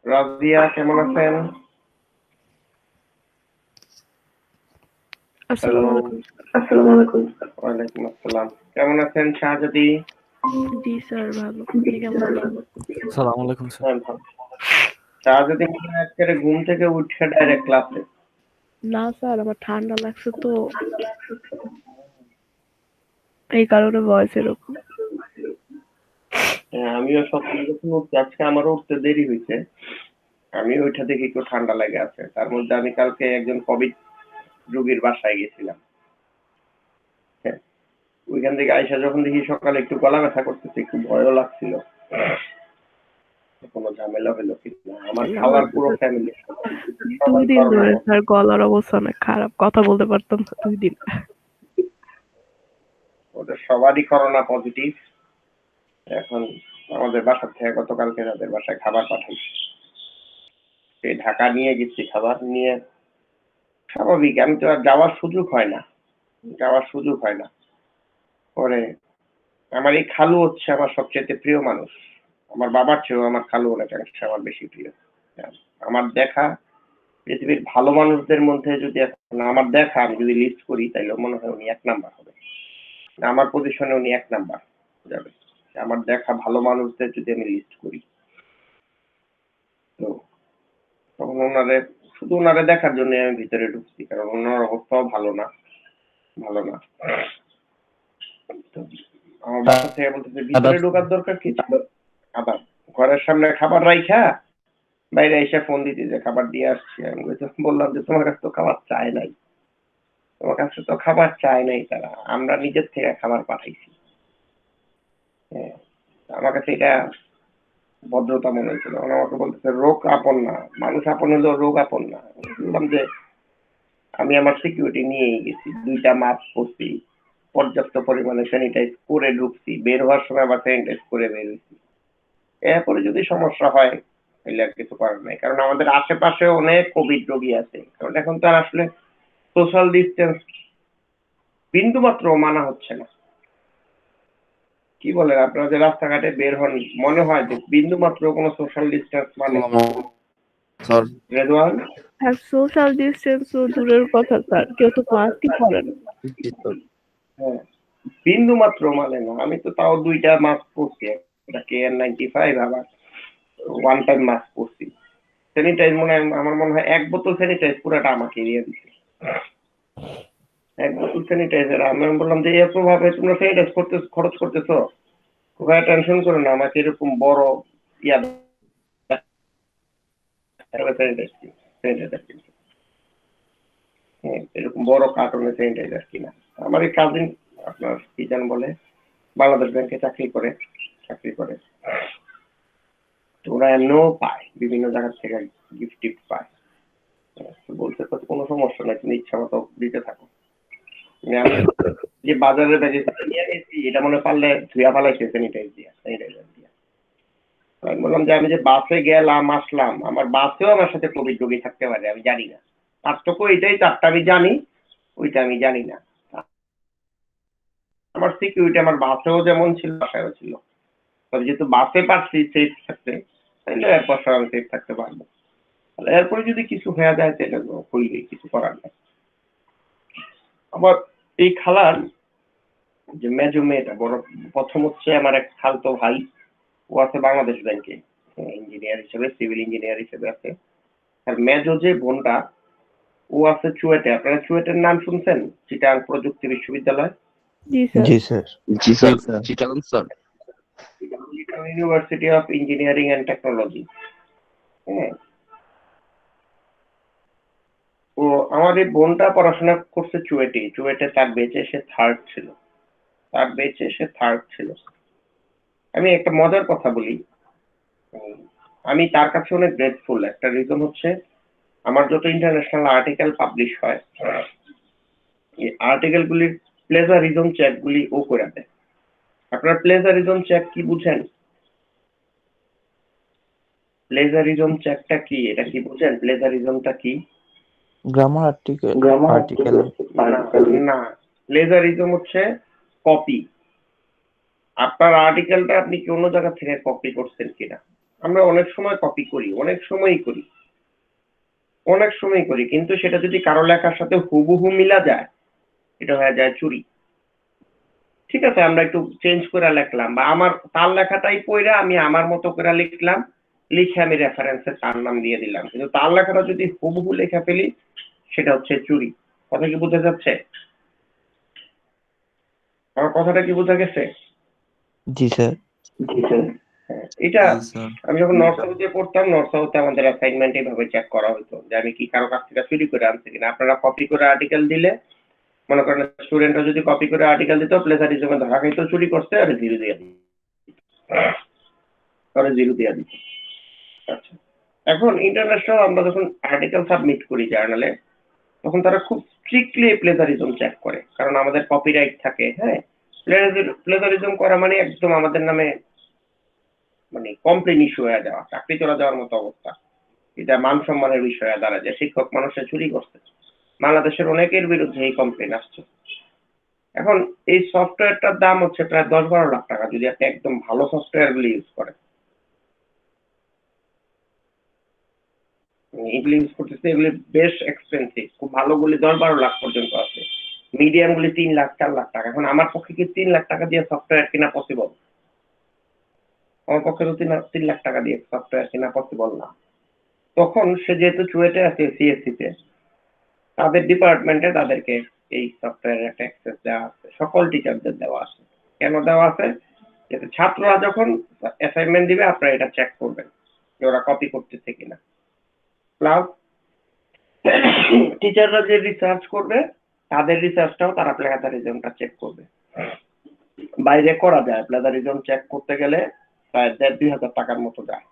রাজিয়া কেমন আছেন? আসসালামু আলাইকুম। আসসালামু আলাইকুম। ওয়ালাইকুম আসসালাম। কেমন আছেন শাহজাদি? জি স্যার ভালো। আপনি কেমন আছেন? আসসালামু আলাইকুম স্যার। হ্যাঁ ভালো। শাহজাদি মনে হয় আজকে ঘুম থেকে উঠে ডাইরেক্ট ক্লাসে। না স্যার, আমার ঠান্ডা লাগছে তো, এই কারণে ভয়েস এরকম। হ্যাঁ, আমিও সকালে যখন উঠছি, আজকে আমারও উঠতে দেরি হয়েছে। আমি ওইটা দেখে একটু ঠান্ডা লেগে আছে। তার মধ্যে আমি কালকে একজন কোভিড রোগীর বাসায় গেছিলাম। হ্যাঁ, ওইখান থেকে আইসা যখন দেখি সকালে একটু গলা ব্যথা করতেছে, একটু ভয়ও লাগছিল। কোনো ঝামেলা হলো কিনা। আমার খাওয়ার পুরো ফ্যামিলি 2 দিন ধরে স্যার গলার অবস্থা অনেক খারাপ, কথা বলতে পারতাম না 2 দিন। ওদের সবারই করোনা পজিটিভ। এখন আমাদের বাসা থেকে গতকালকে তাদের বাসায় খাবার পাঠাইছি। সেই ঢাকা নিয়ে গেছি, খাবার নিয়ে স্বাভাবিক আমি তো আর যাওয়ার সুযোগ হয় না। পরে আমার এই খালু হচ্ছে আমার সবচেয়ে প্রিয় মানুষ। আমার বাবার চেয়েও আমার খালু অনেকাংশে আমার বেশি প্রিয়। আমার দেখা পৃথিবীর ভালো মানুষদের মধ্যে যদি এখন আমার দেখা আমি যদি লিস্ট করি তাহলে মনে হয় উনি 1 নাম্বার হবে। আমার পজিশনে উনি 1 নাম্বার যাবে। আমার দেখা ভালো মানুষদের যদি আমি লিস্ট করি, তো তখন শুধু ওনারে দেখার জন্য আমি ভিতরে ঢুকছি, কারণ ওনার অবস্থাও ভালো না। তো আমার বাসা থেকে বলতেছে ভিতরে ঢোকার দরকার কি? আবার ঘরের সামনে খাবার রাইখা বাইরে এসে ফোন দিতে যে খাবার দিয়ে আসছি। আমি বললাম যে তোমার কাছে তো খাবার চায় নাই, তারা, আমরা নিজের থেকে খাবার পাঠাইছি। হ্যাঁ, আমার কাছে এটা ভদ্রতা মনে হয়েছিল। আমাকে বলতেছে রোগ আপন না, মানুষ আপন হলেও রোগ আপন না। বললাম যে আমি আমার সিকিউরিটি নিয়েই গেছি, 2টা মাস্ক পরছি, পর্যাপ্ত পরিমাণে স্যানিটাইজ করে ঢুকছি, বের হওয়ার সময় আবার স্যানিটাইজ করে বের হয়েছি। এরপরে যদি সমস্যা হয় তাহলে আর কিছু করার নাই, কারণ আমাদের আশেপাশে অনেক কোভিড রোগী আছে। কারণ এখন তো আর আসলে সোশ্যাল ডিস্টেন্স বিন্দু মাত্র মানা হচ্ছে না। কি বলেন আপনারা যে রাস্তাঘাটে বের হন, মনে হয় যে বিন্দু মাত্র কোনো সোশ্যাল ডিস্টেন্স মানে? রেদওয়ান, আর সোশ্যাল ডিসটেন্স তো দূরের কথা স্যার, কেউ তো মাস্কই পরে না। হ্যাঁ, বিন্দু মাত্র মানে না। আমি তো তাও 2টা মাস্ক পরছি, একটা KN95 আবার ওয়ান টাইম মাস্ক পরছি। স্যানিটাইজ আমার মনে হয় 1 বোতল স্যানিটাইজ পুরাটা আমাকে দিয়ে দিচ্ছে। 1 বোতল স্যানিটাইজার। আমি বললাম যে এরকম ভাবে তোমরা স্যানিটাইজ খরচ করতেছো, ওখানে টেনশন করো না, আমাকে এরকম বড় ইয়া স্যানিটাইজার কিনছে। হ্যাঁ, এরকম বড় কার্টুনের স্যানিটাইজার কিনা। আমার এই কাজিন আপনার কি যেন বলে, বাংলাদেশ ব্যাংকে চাকরি করে। তো ওরা এমনিও পায়, বিভিন্ন জায়গা থেকে গিফট টিফট পায়। বলতে তো কোনো সমস্যা নাই, তুমি ইচ্ছা মতো দিতে থাকো। আমি যে বাজারের ব্যাগে নিয়ে গেছি, এটা মনে পারলে ধুয়া ফালাইছে স্যানিটাইজার দিয়া। আমি বললাম যে আমি যে বাসে গেলাম আসলাম, আমার বাসেও আমার সাথে কোভিড রোগী থাকতে পারে, আমি জানি না। পার্থক্য এটাই, তারটা আমি জানি, ওইটা আমি জানি না। আমার সিকিউরিটি আমার বাসেও যেমন ছিল বাসায়ও ছিল। তবে যেহেতু বাসে পারছি সেফ থাকতে, তাহলে এরপর আমি সেফ থাকতে পারবো। এরপরে যদি কিছু হয়ে যায় সেটা তো হইলেই, কিছু করার নাই। আবার এই খালার যে মেজো মেয়েটা বড়, প্রথম হচ্ছে আমার এক খালতো ভাই, ও আছে বাংলাদেশ ব্যাংকে ইঞ্জিনিয়ার হিসেবে, সিভিল ইঞ্জিনিয়ার হিসেবে আছে। আর মেজো যে বোনটা, ও আছে চুয়েটে। আপনারা চুয়েটের নাম শুনছেন? চিটাং প্রযুক্তি বিশ্ববিদ্যালয়। জি স্যার। জি sir. Chittagong sir. University of engineering and technology. হ্যাঁ, ও আমার এই বোনটা পড়াশোনা করছে চুয়েটে তার বেঁচে সে থার্ড ছিল। আমি একটা মজার কথা বলি, আমি তার কাছে অনেক গ্রেটফুল। একটা রিজন হচ্ছে আমার যত ইন্টারন্যাশনাল আর্টিকেল পাবলিশ হয়, এই আর্টিকেল গুলির প্লেজারিজম চেক গুলি ও করে দেয়। আপনারা প্লেজারিজম চেক কি বুঝেন? প্লেজারিজম চেকটা কি, এটা কি বুঝেন? প্লেজারিজমটা কি? গ্রামার আর্টিকেল না, প্লেজারিজম হচ্ছে কপি। আপনার আর্টিকেলটা আপনি কোনো জায়গা থেকে কপি করছেন কিনা। আমরা অনেক সময় কপি করি, অনেক সময়ই করি, কিন্তু সেটা যদি কারো লেখার সাথে হুবহু মিলা যায়, এটা হয়ে যায় চুরি। ঠিক আছে, আমরা একটু চেঞ্জ করে লিখলাম, বা তার লেখাটাই পড়ে আমি আমার মতো করে লিখলাম, লিখে আমি রেফারেন্সে তার নাম দিয়ে দিলাম, কিন্তু তার লেখাটা যদি হুবহু লেখা ফেলি, সেটা হচ্ছে চুরি। কথা কি বোঝা যাচ্ছে? আমার কথাটা কি বোঝা গেছে? জি স্যার। হ্যাঁ, এটা আমি যখন নর্থ সাউথে পড়তাম, নর্থ সাউথে আমাদের অ্যাসাইনমেন্ট এইভাবে চেক করা হতো যে আমি কি কারো কাছ থেকে চুরি করে আনছি কিনা। আপনারা কপি করে আর্টিকেল দিলে, মনে করেন স্টুডেন্টরা যদি কপি করে আর্টিকেল দিত, প্লেজারিজমে ধরা খাইতো চুরি করছে, আর জিরো দিয়ে দিত। আচ্ছা, এখন ইন্টারন্যাশনাল আমরা যখন আর্টিকেল সাবমিট করি জার্নালে, তখন তারা খুব স্ট্রিক্টলি প্লেজারিজম চেক করে, কারণ আমাদের কপিরাইট থাকে। হ্যাঁ, প্লেজারিজম করা মানে একদম আমাদের নামে মানে কমপ্লেন ইস্যু হয়ে যাওয়া, চাকরি চলে যাওয়ার মতো অবস্থা। এটা মান সম্মানের বিষয় দাঁড়ায় যে শিক্ষক মানুষের চুরি করছে। বাংলাদেশের অনেকের বিরুদ্ধে এই কমপ্লেন আসছে। এখন এই সফটওয়্যারটার দাম হচ্ছে প্রায় 10-12 লাখ টাকা, যদি আপনি একদম ভালো সফটওয়্যার গুলি ইউজ করেন। এগুলি ইউজ করতেছে, এগুলি বেশ এক্সপেন্সিভ, খুব ভালো গুলি 10-12 লাখ পর্যন্ত আছে, মিডিয়াম গুলি 3 লাখ 4 লাখ টাকা। এখন আমার পক্ষে কি 3 লাখ টাকা দিয়ে সফটওয়্যার কেনা পসিবল? আমার পক্ষে তো 3 লাখ টাকা দিয়ে সফটওয়্যার কেনা পসিবল না। তখন সে যেহেতু চুয়েটে আছে, সিএসসি তে, তাদের ডিপার্টমেন্টে তাদেরকে এই সফটওয়্যারের একটা অ্যাক্সেস দেওয়া আছে, সকল টিচারদের দেওয়া আছে। কেন দেওয়া আছে? যাতে ছাত্ররা যখন অ্যাসাইনমেন্ট দিবে, আপনারা এটা চেক করবেন যে ওরা কপি করতেছে কিনা। প্লাস টিচাররা যে রিসার্চ করবে, তাদের রিসার্চটাও তারা প্লেজারিজমটা চেক করবে। বাইরে করা যায়, প্লেজারিজম চেক করতে গেলে প্রায় 1,500-2,000 টাকার মতো যায়।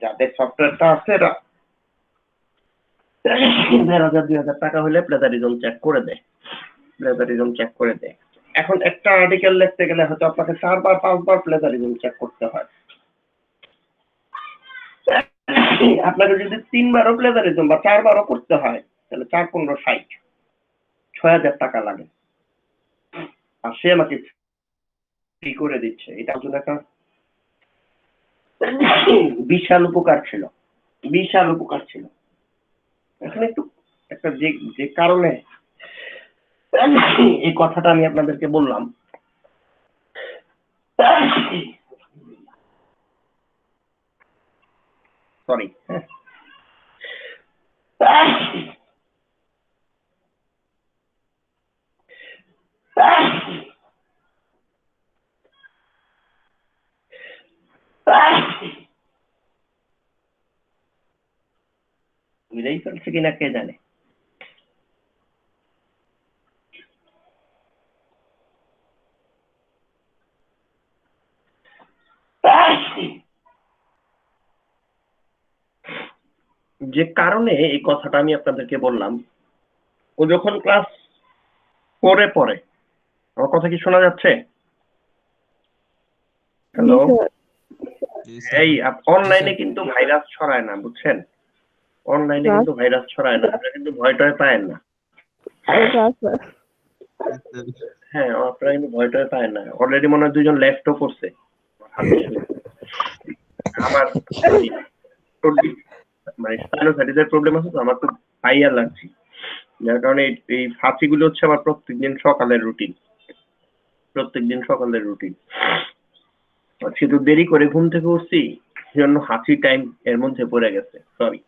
যাদের সফটওয়্যারটা আছে, এরা 1,500-2,000 টাকা হলে প্লেজারিজম চেক করে দেয়। এখন একটা আর্টিকেল লিখতে গেলে হয়তো আপনাকে 4-5 বার প্লেজারিজম চেক করতে হয়। আপনাকে যদি 3 বারও প্লেজারিজম বা 4 বারও করতে হয়, তাহলে 4-15-60 6,000 টাকা লাগে। আর সে আমাকে ফ্রি করে দিচ্ছে, এটা জন্য একটা বিশাল উপকার ছিল। এখন একটু একটা যে কারণে এই কথাটা আমি আপনাদেরকে বললাম, সরি, বুঝেই ফেলছে কিনা কে জানে। যে কারণে এই কথাটা আমি আপনাদেরকে বললাম, ও যখন ক্লাস 4-এ পড়ে, আমার কথা কি শোনা যাচ্ছে? হ্যালো, এই অনলাইনে কিন্তু ভাইরাস ছড়ায় না, বুঝছেন? অনলাইনে কিন্তু ভাইরাস ছড়ায় না, আপনারা কিন্তু ভয় টয় পায়েন না। হ্যাঁ, আপনারা কিন্তু ভয় টয় পায়েন না। অলরেডি মনে হয় 2জন লেফটও করছে। আমার মানে সাইনোসাইটিসের প্রবলেম আছে তো, আমার তো হাইয়ার লাগছে, যার কারণে এই ফাঁসিগুলো হচ্ছে আমার প্রত্যেকদিন সকালের রুটিন। আজকে তো দেরি করে ঘুম থেকে উঠছি, সেজন্য হাসি টাইম এর মধ্যে পড়ে গেছে, সরি।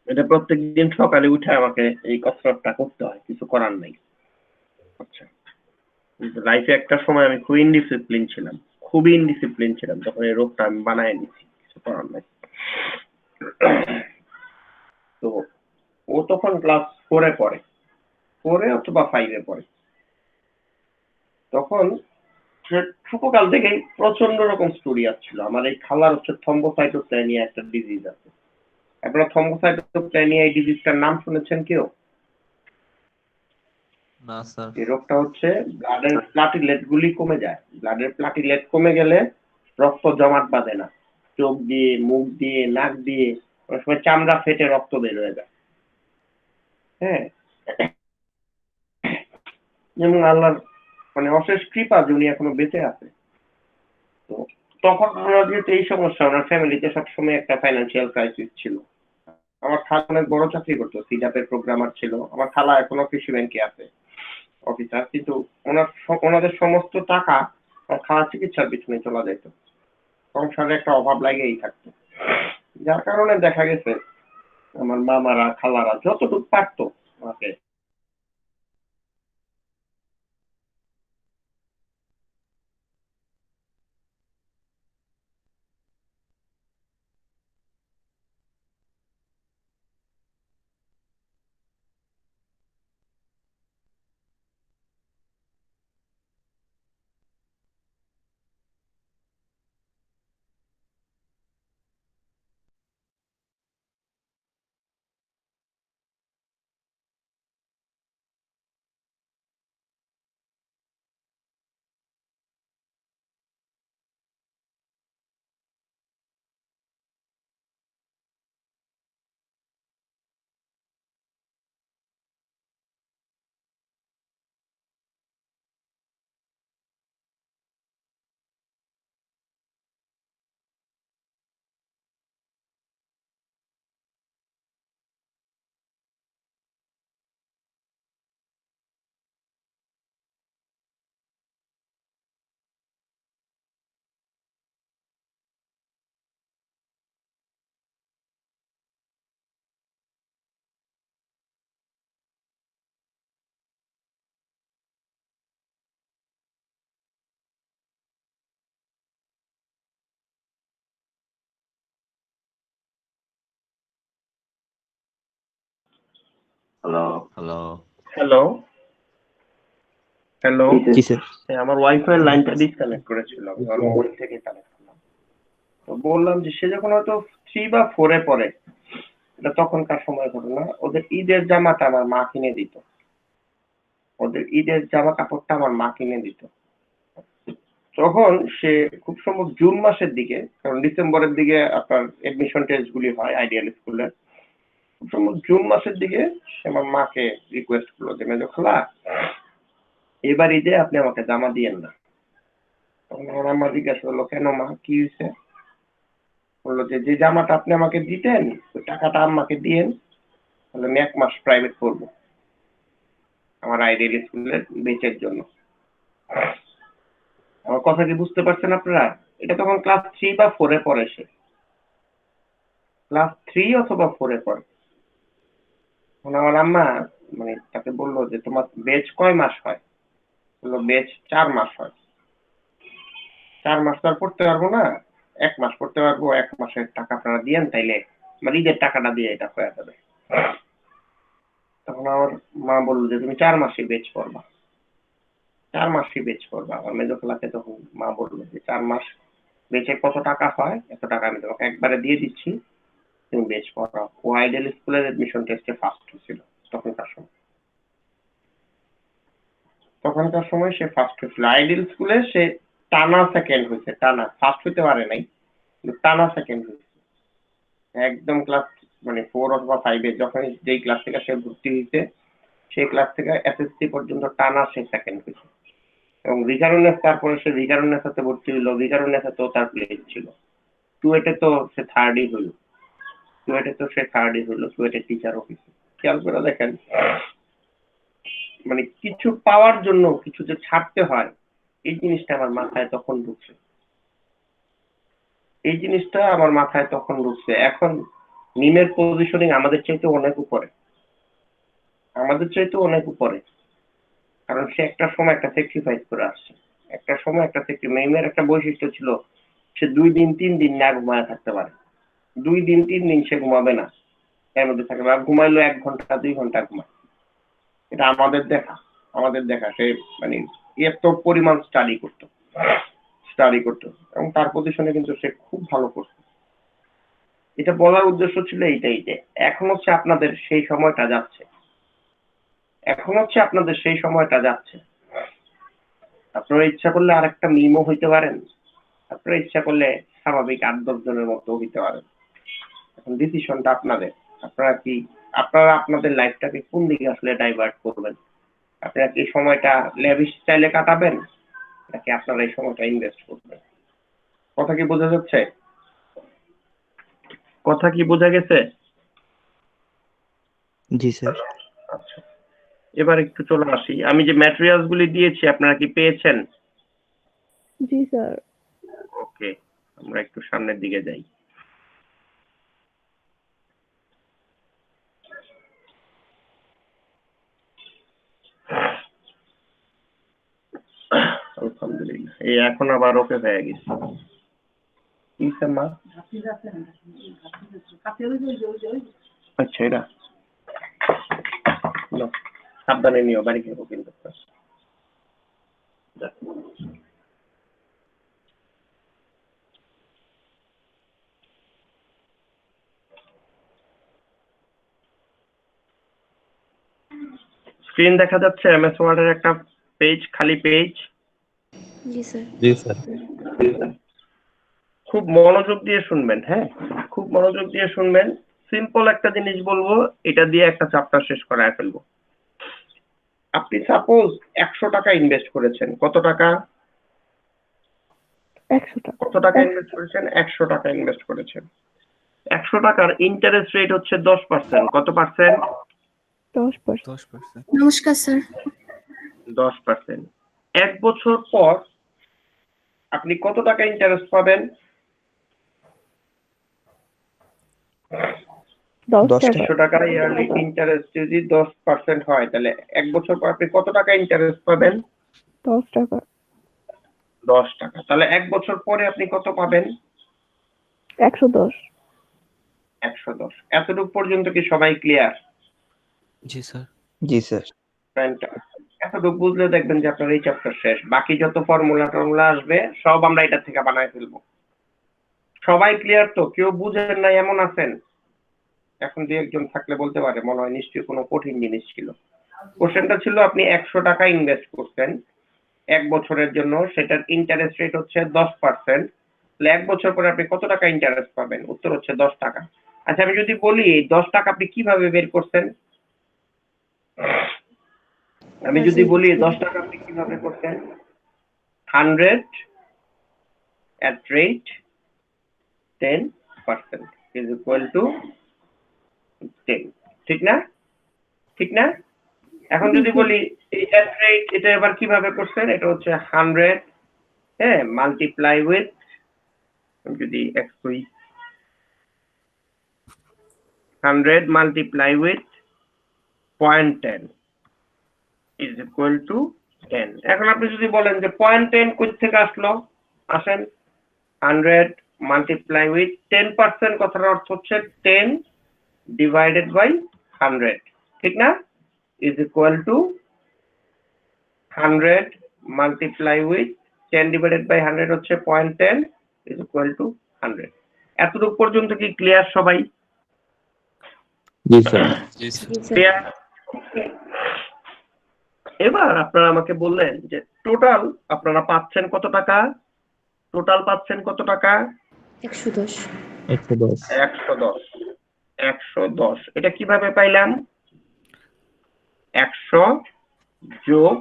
এটা প্রত্যেকদিন সকালে উঠে আমাকে এই কসরতটা করতে হয়, কিছু করার নাই। আচ্ছা, লাইফে একটা সময় আমি খুবই ইনডিসিপ্লিন ছিলাম, তখন এই রোগটা আমি বানায় নিচ্ছি, কিছু করার নাই। তো ও তখন ক্লাস 4-এ পড়ে, 4-এ অথবা 5-এ পড়ে। তখন ছোটকাল থেকেই প্রচন্ড রকম স্টোরি আসছিল। আমার এই খালার হচ্ছে থ্রম্বোসাইটোপেনিয়া একটা ডিজিজ আছে। আপনারা থ্রম্বোসাইটোপেনিয়া এই ডিজিজটার নাম শুনেছেন কেউ? না স্যার। এই রোগটা হচ্ছে ব্লাডের প্লাটিলেট গুলি কমে যায়। ব্লাডের প্লাটিলেট কমে গেলে রক্ত জমাট বাঁধে না, চোখ দিয়ে, মুখ দিয়ে, নাক দিয়ে, অনেক সময় চামড়া ফেটে রক্ত বের হয়ে যায়। হ্যাঁ, যেমন আল্লাহর মানে অশেষ কৃপা যে উনি এখনো বেঁচে আছে। তো তখন আমরা যেহেতু এই সমস্যা, আমার ফ্যামিলিতে সবসময় একটা ফাইন্যান্সিয়াল ক্রাইসিস ছিল। আমার খালা অনেক বড় চাকরি করতো, সিডাপের প্রোগ্রামার ছিল। আমার খালা এখনো কৃষি ব্যাংকে আছে, অফিসার, কিন্তু ওনাদের সমস্ত টাকা আমার খালা চিকিৎসার পিছনে চলে যেত। সংসারে একটা অভাব লাগেই থাকতো, যার কারণে দেখা গেছে আমার মামারা খালারা যতটুকু পারতো আমাকে হ্যালো হ্যালো। হ্যালো হ্যালো জি স্যার। আমার ওয়াইফাই লাইনটা ডিসকানেক্ট করেছিল, আমি আমার মোবাইল থেকে কানেক্ট করলাম। তো বললাম যে সে যখন হয়তো 3 বা 4-এ পড়ে, এটা তখনকার সময় ঘটনা, ওদের ঈদের জামাটা আমার মা কিনে দিত। ওদের ঈদের জামা কাপড়টা আমার মা কিনে দিত। তখন সে খুব সম্ভব জুন মাসের দিকে, কারণ ডিসেম্বরের দিকে আপনার এডমিশন টেস্ট গুলি হয় আইডিয়াল স্কুলে, খুব সম্ভব জুন মাসের দিকে সে আমার মাকে রিকোয়েস্ট করলো যে মেজো খালা, এবার ঈদে আপনি আমাকে জামা দিয়েন না। তখন আমার আম্মা জিজ্ঞাসা করলো, কেন মা, কি হয়েছে? বললো যে যে জামাটা আপনি আমাকে দিতেন ওই টাকাটা আম্মাকে দিয়েন, তাহলে আমি 1 মাস প্রাইভেট পড়বো আমার আইডিয়াল স্কুলের বেচের জন্য। আমার কথা কি বুঝতে পারছেন আপনারা? এটা তখন ক্লাস 3 বা 4-এ পড়ে, সে ক্লাস 3 অথবা 4-এ পড়ে। তখন আমার আম্মা মানে তাকে বললো যে তোমার বেচ কয় মাস হয়? বললো বেচ 4 মাস হয়। 4 মাস তো আর পড়তে পারবো না, 1 মাস পড়তে পারবো, 1 মাসের টাকা আপনারা দিয়েন, তাইলে আমার ঈদের টাকাটা দিয়ে এটা হয়ে যাবে। তখন আমার মা বললো যে তুমি 4 মাসই বেচ পড়বা, 4 মাসই বেচ পড়বা। আমার মেজো খালাকে তখন মা বললো যে 4 মাস বেচে কত টাকা হয়, এত টাকা আমি তোমাকে একবারে দিয়ে দিচ্ছি, তুমি বেচ পড়াও। ও আইডিয়াল স্কুলের এডমিশন টেস্টে ফার্স্ট হয়েছিল তখনকার সময়। তখনকার সময় সে ফার্স্ট হয়েছিল আইডিয়াল স্কুলে, সে টানা সেকেন্ড হয়েছে, টানা ফার্স্ট হইতে পারে নাই, কিন্তু টানা সেকেন্ড হয়েছে। একদম ক্লাস মানে 4 অথবা 5-এ যখন যেই ক্লাস থেকে সে ভর্তি হয়েছে, সেই ক্লাস থেকে এসএসসি পর্যন্ত টানা সে সেকেন্ড হয়েছে। এবং ভিকারুননেস, তারপরে সে ভিকারুননেসাতে ভর্তি হইলো, ভিকারুননেসাতেও তার প্লেস ছিল। চুয়েটে তো সে থার্ডই হইল, চুয়েটে টিচার অফিসে। খেয়াল করে দেখেন, মানে কিছু পাওয়ার জন্য কিছু যে ছাড়তে হয়, এই জিনিসটা আমার মাথায় তখন ঢুকছে, এই জিনিসটা আমার মাথায় তখন ঢুকছে। এখন মিমের পজিশনিং আমাদের চাইতে অনেক উপরে, আমাদের চাইতে অনেক উপরে, কারণ সে একটা সময় একটা স্যাক্রিফাইস করে আসছে। একটা সময় একটা মিমের একটা বৈশিষ্ট্য ছিল, সে 2 দিন 3 দিন না ঘুমায় থাকতে পারে, 2 দিন 3 দিন সে ঘুমাবে না, এর মধ্যে থাকে, বা ঘুমাইলো 1 ঘন্টা 2 ঘন্টা ঘুমায়। এটা আমাদের দেখা সে মানে এত পরিমাণ স্টাডি করতো এবং তার পজিশনে কিন্তু সে খুব ভালো করতো। এটা বলার উদ্দেশ্য ছিল এইটাই যে এখন হচ্ছে আপনাদের সেই সময়টা যাচ্ছে, আপনারা ইচ্ছা করলে আরেকটা মিমও হইতে পারেন, আপনারা ইচ্ছা করলে স্বাভাবিক 8-10 জনের মতো হইতে পারেন। এখন ডিসিশনটা আপনাদের, আপনারা কি আপনারা আপনাদের লাইফটাকে কোন দিকে আসলে ডাইভার্ট করবেন? আপনারা কি সময়টা লেভিশ স্টাইলে কাটাবেন নাকি আপনারা এই সময়টা ইনভেস্ট করবেন? কথা কি বোঝা যাচ্ছে? কথা কি বোঝা গেছে? জি স্যার। আচ্ছা, এবার একটু চলে আসি। আমি যে ম্যাটেরিয়ালস গুলি দিয়েছি আপনারা কি পেয়েছেন? জি স্যার। ওকে, আমরা একটু সামনের দিকে যাই। আলহামদুলিল্লাহ, এই এখন আবার ওকে হয়ে গেছে। কি মা? আচ্ছা, এটা নাও, সাবধানে নিও, বাড়ি খেবো কিন্তু। স্ক্রিন দেখা যাচ্ছে এমএস ওয়ার্ডের একটা পেজ, খালি পেজ। জি স্যার। জি স্যার। খুব মনোযোগ দিয়ে শুনবেন, হ্যাঁ, খুব মনোযোগ দিয়ে শুনবেন। সিম্পল একটা জিনিস বলবো, এটা দিয়ে একটা চ্যাপ্টার শেষ করায় ফেলবো। আপনি সাপোজ 100 টাকা ইনভেস্ট করেছেন। কত টাকা? 100 টাকা। কত টাকা ইনভেস্ট করেছেন? 100 টাকা ইনভেস্ট করেছেন। 100 টাকার ইন্টারেস্ট রেট হচ্ছে 10%। কত পার্সেন্ট? 10%। নমস্কার স্যার। 10%। 1 বছর পর আপনি কত টাকা ইন্টারেস্ট পাবেন? 10 10 টাকা। 100 টাকা ইয়ারলি ইন্টারেস্ট যদি 10% হয়, তাহলে 1 বছর পর আপনি কত টাকা ইন্টারেস্ট পাবেন? 10 টাকা। 10 টাকা। তাহলে 1 বছর পরে আপনি কত পাবেন? 110। 110। এতটুকু পর্যন্ত কি সবাই ক্লিয়ার? জি স্যার। জি স্যার। এতটুকু বুঝলে দেখবেন যে আপনার এই চ্যাপ্টার শেষ। বাকি যত ফর্মুলা টর্মুলা আসবে সব আমরা এটা থেকে বানায় ফেলবো। সবাই ক্লিয়ার তো? কেউ বুঝেন নাই এমন আছেন? এখন দুই একজন থাকলে বলতে পারে, মনে হয় নিশ্চয়ই কোনো কঠিন জিনিস ছিল। কোশ্চেনটা ছিল আপনি 100 টাকা ইনভেস্ট করছেন 1 বছরের জন্য, সেটার ইন্টারেস্ট রেট হচ্ছে 10%। তাহলে 1 বছর পরে আপনি কত টাকা ইন্টারেস্ট পাবেন? উত্তর হচ্ছে 10 টাকা। আচ্ছা, আমি যদি বলি 10 টাকা আপনি কিভাবে বের করছেন? আমি যদি বলি 10 টাকা আপনি কিভাবে করছেন? 100 at rate 10% is equal to 10। ঠিক না? ঠিক না? এখন যদি বলি এই at rate, এটা এবার কিভাবে করছেন? এটা হচ্ছে 100, হ্যাঁ, মাল্টিপ্লাই উইথ, যদি x করি 100 multiply with 0.10 is equal to 10। এখন আপনি যদি বলেন যে 0.10 কই থেকে আসলো, আসেন 100 মাল্টিপ্লাই উইথ 10%, কথার অর্থ হচ্ছে 10 ডিভাইডেড বাই 100, ঠিক না? Is equal to 100 multiply with 10 divided by 100 হচ্ছে 0.10 ইজ ইকুয়াল টু 100। এতটুকু পর্যন্ত কি ক্লিয়ার সবাই? জি স্যার। জি স্যার। ক্লিয়ার? এবার আপনারা আমাকে বললেন যে টোটাল আপনারা পাচ্ছেন কত টাকা? টোটাল পাচ্ছেন কত টাকা? 110। 110। 110। 110 এটা কিভাবে পাইলাম? 100 যোগ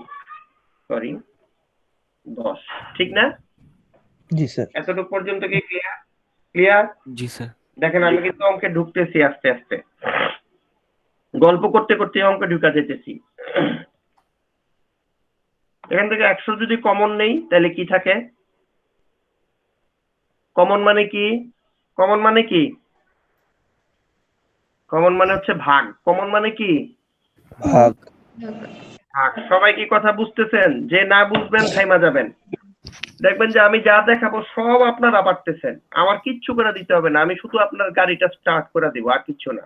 10, ঠিক না? জি স্যার। এতটুকু পর্যন্ত কি ক্লিয়ার? ক্লিয়ার? জি স্যার। দেখেন আমি কিন্তু অঙ্কে ঢুকতেছি আস্তে আস্তে, গল্প করতে করতে অঙ্কে ঢুকা যেতেছি। এখান থেকে 100 যদি কমন নেই তাহলে কি থাকে? কমন মানে কি? কমন মানে কি? কমন মানে হচ্ছে ভাগ। কমন মানে কি? ভাগ। ভাগ। সবাই কি কথা বুঝতেছেন? যে না বুঝবেন থাইমা যাবেন। দেখবেন যে আমি যা দেখাবো সব আপনারা পারতেছেন, আমার কিচ্ছু করে দিতে হবে না, আমি শুধু আপনার গাড়িটা স্টার্ট করে দিব, আর কিচ্ছু না।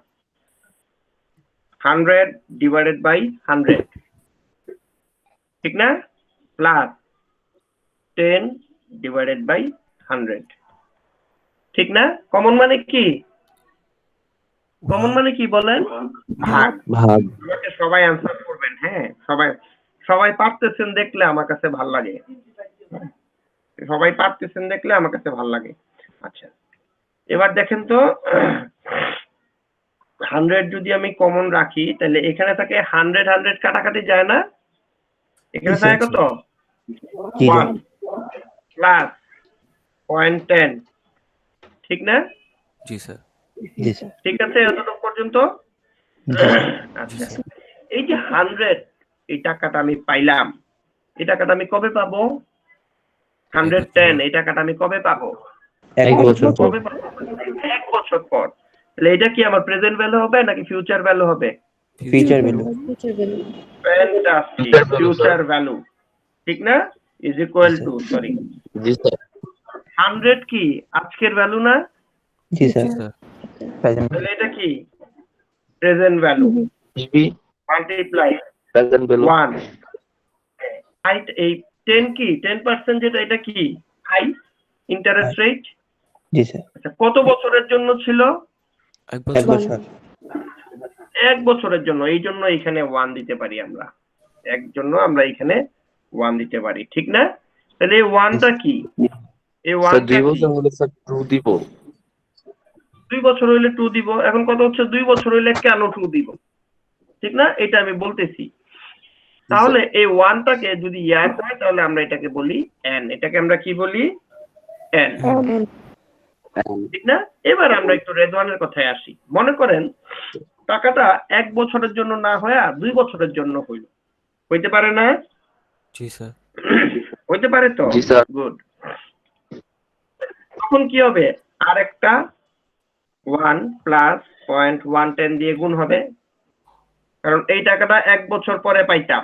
100 ডিভাইডেড বাই 100, ঠিক না? প্লাস 10 ডিভাইডেড বাই 100, ঠিক না? কমন মানে কি? কমন মানে কি বলেন? ভাগ। ভাগ। আমাকে সবাই অ্যানসার করবেন, হ্যাঁ, সবাই সবাই পারতেছেন দেখলে আমার কাছে ভালো লাগে। সবাই পারতেছেন দেখলে আমার কাছে ভালো লাগে। আচ্ছা, এবার দেখেন তো 100 যদি আমি কমন রাখি তাহলে এখানে থাকে 100 কাটাকাটি যায় না, এখানে জি, থাকে স্যার। কত জি, স্যার। 1 প্লাস 0.10, ঠিক না? জি স্যার। জি, স্যার। ঠিক আছে এতটুকু পর্যন্ত? জি, স্যার। আচ্ছা, এই যে 100 এই টাকাটা আমি পাইলাম, এই টাকাটা আমি কবে পাবো? 110 এই টাকাটা আমি কবে পাবো? 1 বছর পর। কবে পাবো? 1 বছর পর। তাহলে এটা কি আমার প্রেজেন্ট ভ্যালু হবে নাকি ফিউচার ভ্যালু হবে? Future value. Future value. Fantastic, future value, ঠিক না? Is equal two, sorry, G, sir. 100 কি আজকের ভ্যালু না? জি, স্যার। জি স্যার। প্রেজেন্ট তাহলে এটা কি present value GB multiply present value 1, right? এই 10 কি 10% যেটা, এটা কি I interest rate. G, sir. আচ্ছা, কত বছরের জন্য ছিল? 1 1 বছর। বছর। 1 বছরের জন্য। এই জন্য এখানে 1 দিতে পারি আমরা, এক জন্য আমরা এখানে 1 দিতে পারি, ঠিক না? তাহলে এই 1টা কি? এই 1টা 2 কি? বছর হলে স্যার 2 দিব। 2 বছর হইলে 2 দিব। এখন কথা হচ্ছে 2 বছর হইলে কেন 2 দিব, ঠিক না? এটা আমি বলতেছি। তাহলে এই 1টাকে যদি এক হয় তাহলে আমরা এটাকে বলি n, এটাকে আমরা কি বলি? n, ঠিক না? এবার আমরা একটু রেজওয়ানের কথায় আসি। মনে করেন টাকাটা 1 বছরের জন্য না হয়ে 2 বছরের জন্য হইল, হইতে পারে না? জি স্যার। হইতে পারে তো? জি, স্যার। গুড। তখন কি হবে? আরেকটা 1 প্লাস 0.110 দিয়ে গুণ হবে, কারণ এই টাকাটা 1 বছর পরে পাইতাম।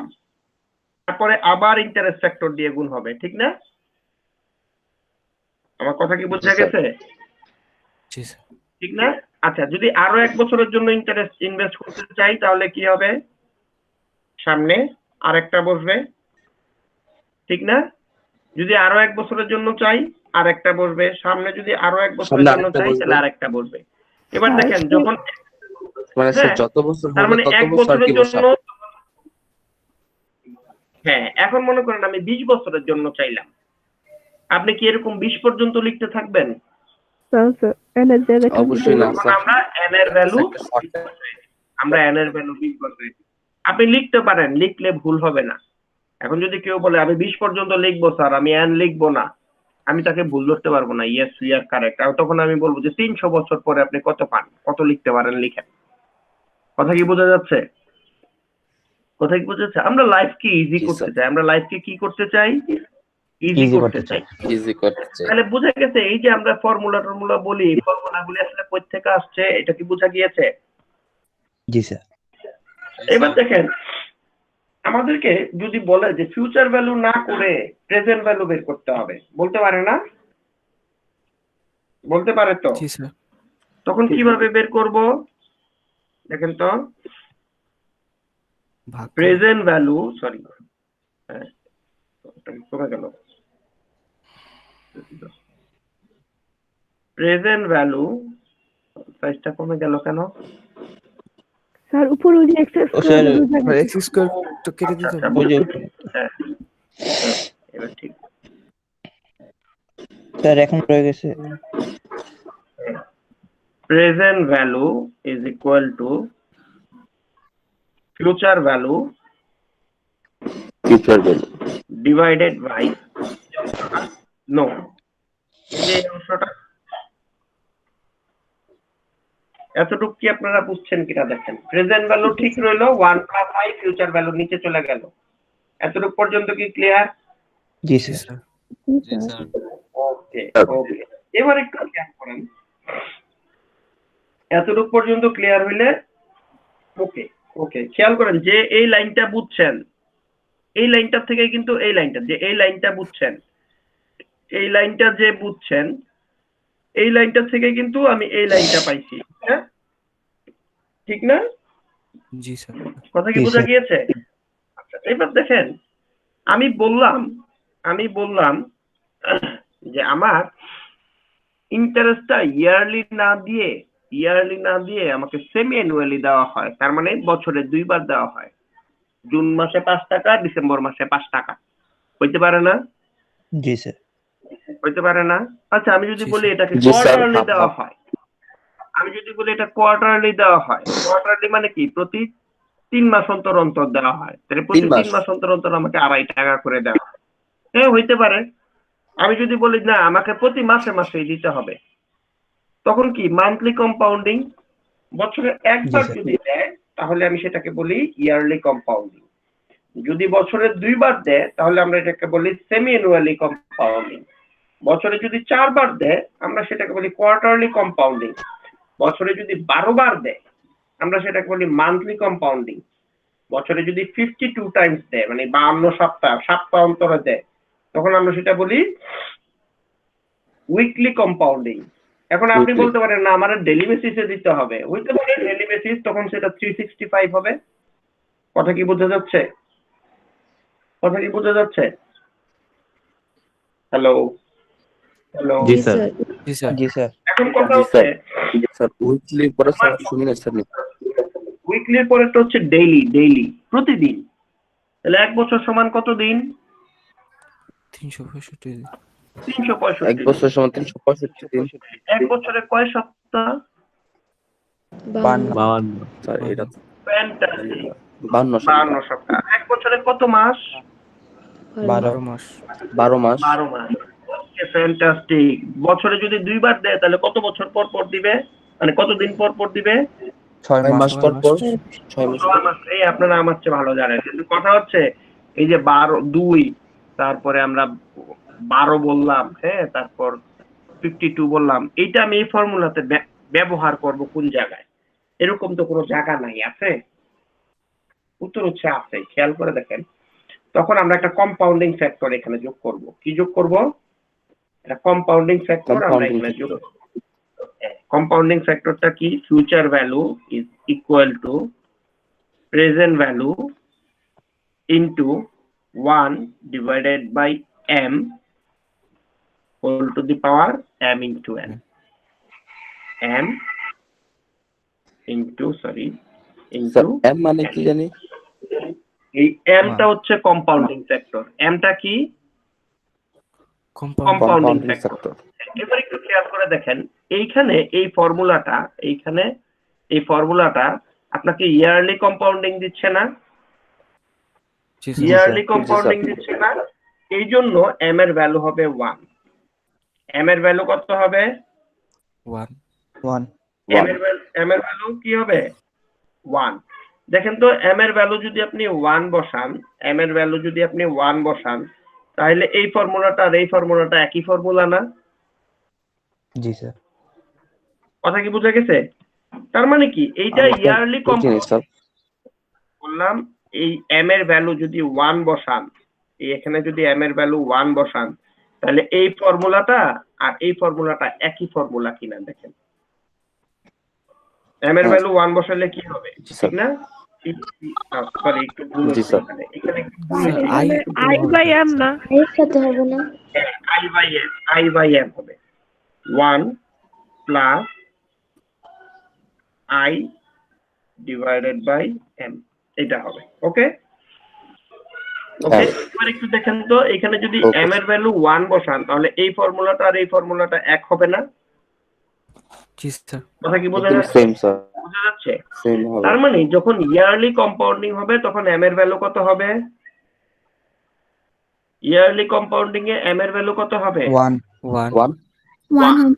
তারপরে আবার ইন্টারেস্ট ফ্যাক্টর দিয়ে গুণ হবে, ঠিক না? আমার কথা কি বোঝা জি, স্যার। গেছে? জি স্যার। ঠিক না? আচ্ছা, যদি আরো 1 বছরের জন্য ইন্টারেস্ট ইনভেস্ট করতে চাই তাহলে কি হবে? সামনে আরেকটা বসবে, ঠিক না? যদি আরো 1 বছরের জন্য চাই আরেকটা বসবে, সামনে যদি আরো 1 বছরের সামনে জন্য আরেকটা চাই বসবে। তাহলে আরেকটা বসবে। এবার দেখেন যখন, মানে স্যার হ্যাঁ, যত বছর তার হবে মানে তত 1 বছর আর বছরের কি জন্য, বসাবো। হ্যাঁ, এখন মনে করেন আমি 20 বছরের জন্য চাইলাম, আপনি কি এরকম 20 পর্যন্ত লিখতে থাকবেন? অবশ্যই না তখন স্যার। আমরা n এর ভ্যালু, একটা শর্ট আমরা n এর ভ্যালু 20 বছর, আপনি লিখতে পারেন, লিখলে ভুল হবে না। এখন যদি কেউ বলে আমি 20 পর্যন্ত লিখবো স্যার, আমি n লিখবো না, আমি তাকে ভুল ধরতে পারবো না। Yes, you are correct. আর তখন আমি বলবো যে 300 বছর পরে আপনি কত পান, কত লিখতে পারেন লিখেন। কথা কি বোঝা যাচ্ছে? কথা কি বোঝা যাচ্ছে? আমরা লাইফকে ইজি জি, করতে স্যার। চাই, আমরা লাইফকে কি করতে চাই? ইজি Easy করতে করতে চাই। ইজি করতে চাই। তাহলে বোঝা গেছে এই যে আমরা ফর্মুলা বলি, এই ফর্মুলাগুলি আসলে কই থেকে আসছে এটা কি বোঝা গিয়েছে? জি, স্যার। এবার দেখেন আমাদেরকে যদি বলে যে ফিউচার ভ্যালু না করে প্রেজেন্ট ভ্যালু বের করতে হবে, বলতে পারে না? বলতে পারে তো? জি স্যার। তখন কিভাবে বের করব? দেখেন তো, ভাগ করে। প্রেজেন্ট ভ্যালু, সরি, কমে গেল। প্রেজেন্ট ভ্যালু সাইজটা কমে গেল কেন? স্যার উপরে ওই যে এক্সেস ও করে স্যার, বোঝা এক্স স্কয়ার তো কেটে আচ্ছা, দিতে আচ্ছা, হবে। ওই যে হ্যাঁ, এবার ঠিক। স্যার এখন রয়ে গেছে। Present value is equal to future value future value. Divided by no. এই অংশটা এতটুকু কি আপনারা বুঝছেন কিনা দেখেন। প্রেজেন্ট ভ্যালু ঠিক রইলো, 1 প্লাস আই, ফিউচার ভ্যালু নিচে চলে গেল। এতটুকু পর্যন্ত কি ক্লিয়ার? জি, জি স্যার। স্যার। ওকে, ওকে। এবার একটু খেয়াল করেন, এতটুকু পর্যন্ত ক্লিয়ার হইলে ওকে, ওকে, খেয়াল করেন যে এই লাইনটা বুঝছেন, এই লাইনটার থেকে কিন্তু এই লাইনটা, যে এই লাইনটা বুঝছেন, এই লাইনটা যে বুঝছেন, এই লাইনটা থেকে কিন্তু আমি এই লাইনটা পাইছি, হ্যাঁ? ঠিক না? জি স্যার। কথা কি জি, বোঝা স্যার। গিয়েছে? আচ্ছা, এবার দেখেন আমি বললাম যে আমার ইন্টারেস্টটা ইয়ারলি না দিয়ে আমাকে সেমি অ্যানুয়ালি দেওয়া হয়, তার মানে বছরে 2 বার দেওয়া হয়। জুন মাসে 5 টাকা, ডিসেম্বর মাসে 5 টাকা। হইতে পারে না? জি, স্যার। হইতে পারে না? আচ্ছা, আমি যদি জি, বলি স্যার। এটাকে জি, স্যার। কোয়ার্টারলি হাফ দেওয়া হাফ। হয়, আমি যদি বলি এটা কোয়ার্টারলি দেওয়া হয়, কোয়ার্টারলি মানে কি প্রতি 3 মাস অন্তর অন্তর দেওয়া হয়, তাহলে প্রতি 3 মাস অন্তর অন্তর আমাকে 2.5 টাকা করে দেওয়া হয়। হ্যাঁ হইতে পারে। আমি যদি বলি না আমাকে প্রতি মাসে মাসেই দিতে হবে, তখন কি মান্থলি কম্পাউন্ডিং। বছরে একবার স্যার। যদি দেয় তাহলে আমি সেটাকে বলি ইয়ারলি কম্পাউন্ডিং। যদি বছরে 2বার দেয় তাহলে আমরা এটাকে বলি সেমি অ্যানুয়ালি কম্পাউন্ডিং। বছরে যদি 4বার দেয় আমরা সেটাকে বলি কোয়ার্টারলি কম্পাউন্ডিং। বছরে যদি 12বার দেয় আমরা সেটাকে বলি মান্থলি কম্পাউন্ডিং। বছরে যদি 52 টাইমস দেয় মানে 52 সপ্তাহ অন্তরে দেয় তখন আমরা সেটা বলি উইকলি কম্পাউন্ডিং। এখন আপনি Weekly। বলতে পারেন না আমার ডেইলি বেসিসে দিতে হবে, হইতে পারে ডেইলি বেসিস, তখন সেটা 365 হবে। কথা কি বোঝা যাচ্ছে? কথা কি বোঝা যাচ্ছে? Hello hello. জি জি স্যার। স্যার। জি স্যার। জি স্যার। এখন কথা জি হচ্ছে স্যার উইকলি পরে স্যার শুনি না স্যার উইকলির পরেরটা হচ্ছে ডেইলি প্রতিদিন। তাহলে 1 বছর সমান কত দিন? 365 দিন। 365 এক বছর সমান 365 দিন। 1 বছরে কয় সপ্তাহ? 52। স্যার এটা তো ফ্যান্টাস্টিক, 52 52 সপ্তাহ, সপ্তাহ। 1 বছরে কত মাস? 12। 12 মাস। 12 মাস। 12 মাস। ওকে ফ্যান্টাস্টিক। বছরে যদি 2বার দেয় তাহলে কত বছর পর পর দিবে? মানে কতদিন পর পর দিবে? 6 6 মাস। মাস পর পর, 6 মাস 6 মাস। এই আপনারা আমার চেয়ে ভালো জানেন, কিন্তু কথা হচ্ছে এই যে 2 তারপরে আমরা 12 বললাম, হ্যাঁ, তারপর 52 বললাম, এইটা আমি এই ফর্মুলাতে ব্যবহার করব কোন জায়গায়? এরকম তো কোনো জায়গা নাই, আছে? উত্তর হচ্ছে আছে, খেয়াল করে দেখেন। তখন আমরা একটা কম্পাউন্ডিং ফ্যাক্টর এখানে যোগ করব। কি যোগ করব? একটা কম্পাউন্ডিং ফ্যাক্টর আমরা কম্পাউন্ডিং এখানে যোগ ফ্যাক্টর। করব। কম্পাউন্ডিং ফ্যাক্টরটা কি? Future value is equal two present value into 1 divided by m whole to the power m into n. m into sir into M মানে কি n. জানি? এই m টা হচ্ছে কম্পাউন্ডিং ফ্যাক্টর। m টা কি? Compound. Compounding compounding factor. Factor. এবার একটু খেয়াল করে দেখেন, এইখানে এই ফর্মুলাটা আপনাকে ইয়ারলি কম্পাউন্ডিং দিচ্ছে না? জি স্যার। ইয়ারলি জি কম্পাউন্ডিং স্যার। দিচ্ছে না? এই জন্য m এর ভ্যালু হবে 1। m এর ভ্যালু কত হবে? 1। 1। m এর ভ্যালু কি হবে? 1। দেখেন তো m এর ভ্যালু যদি আপনি 1 বসান, m এর ভ্যালু যদি আপনি 1 বসান, তাহলে এই ফর্মুলাটা আর এই ফর্মুলাটা একই ফর্মুলা না? জি স্যার। কথা কি বোঝা গেছে? তার মানে কি এইটা ইয়ারলি বুঝিনি স্যার। বললাম, এই m এর ভ্যালু যদি 1 বসান, এই এখানে যদি m এর ভ্যালু 1 বসান, তাহলে এই ফর্মুলাটা আর এই ফর্মুলাটা একই ফর্মুলা কিনা দেখেন। m এর হ্যাঁ। ভ্যালু 1 বসালে কি হবে? জি ঠিক স্যার। না? সরি, একটু ভুল জি হচ্ছে স্যার। এখানে একটু ভুল স্যার, হচ্ছে, I- একটু ভুল I হচ্ছে। by m না? একসাথে হবে না? I by m হবে 1 plus I divided by m, এটা হবে। ওকে ওকে। হ্যাঁ। এবার একটু দেখেন তো, এখানে যদি Okay. m এর ভ্যালু 1 বসান তাহলে এই ফর্মুলাটা আর এই ফর্মুলাটা এক হবে না? জি স্যার। কথা কি বোঝা একদম যাচ্ছে? সেম স্যার, বোঝা যাচ্ছে? সেম হবে। তার মানে যখন ইয়ারলি কম্পাউন্ডিং হবে তখন m এর ভ্যালু কত হবে? ইয়ারলি কম্পাউন্ডিং এ m এর ভ্যালু কত হবে? 1। 1। 1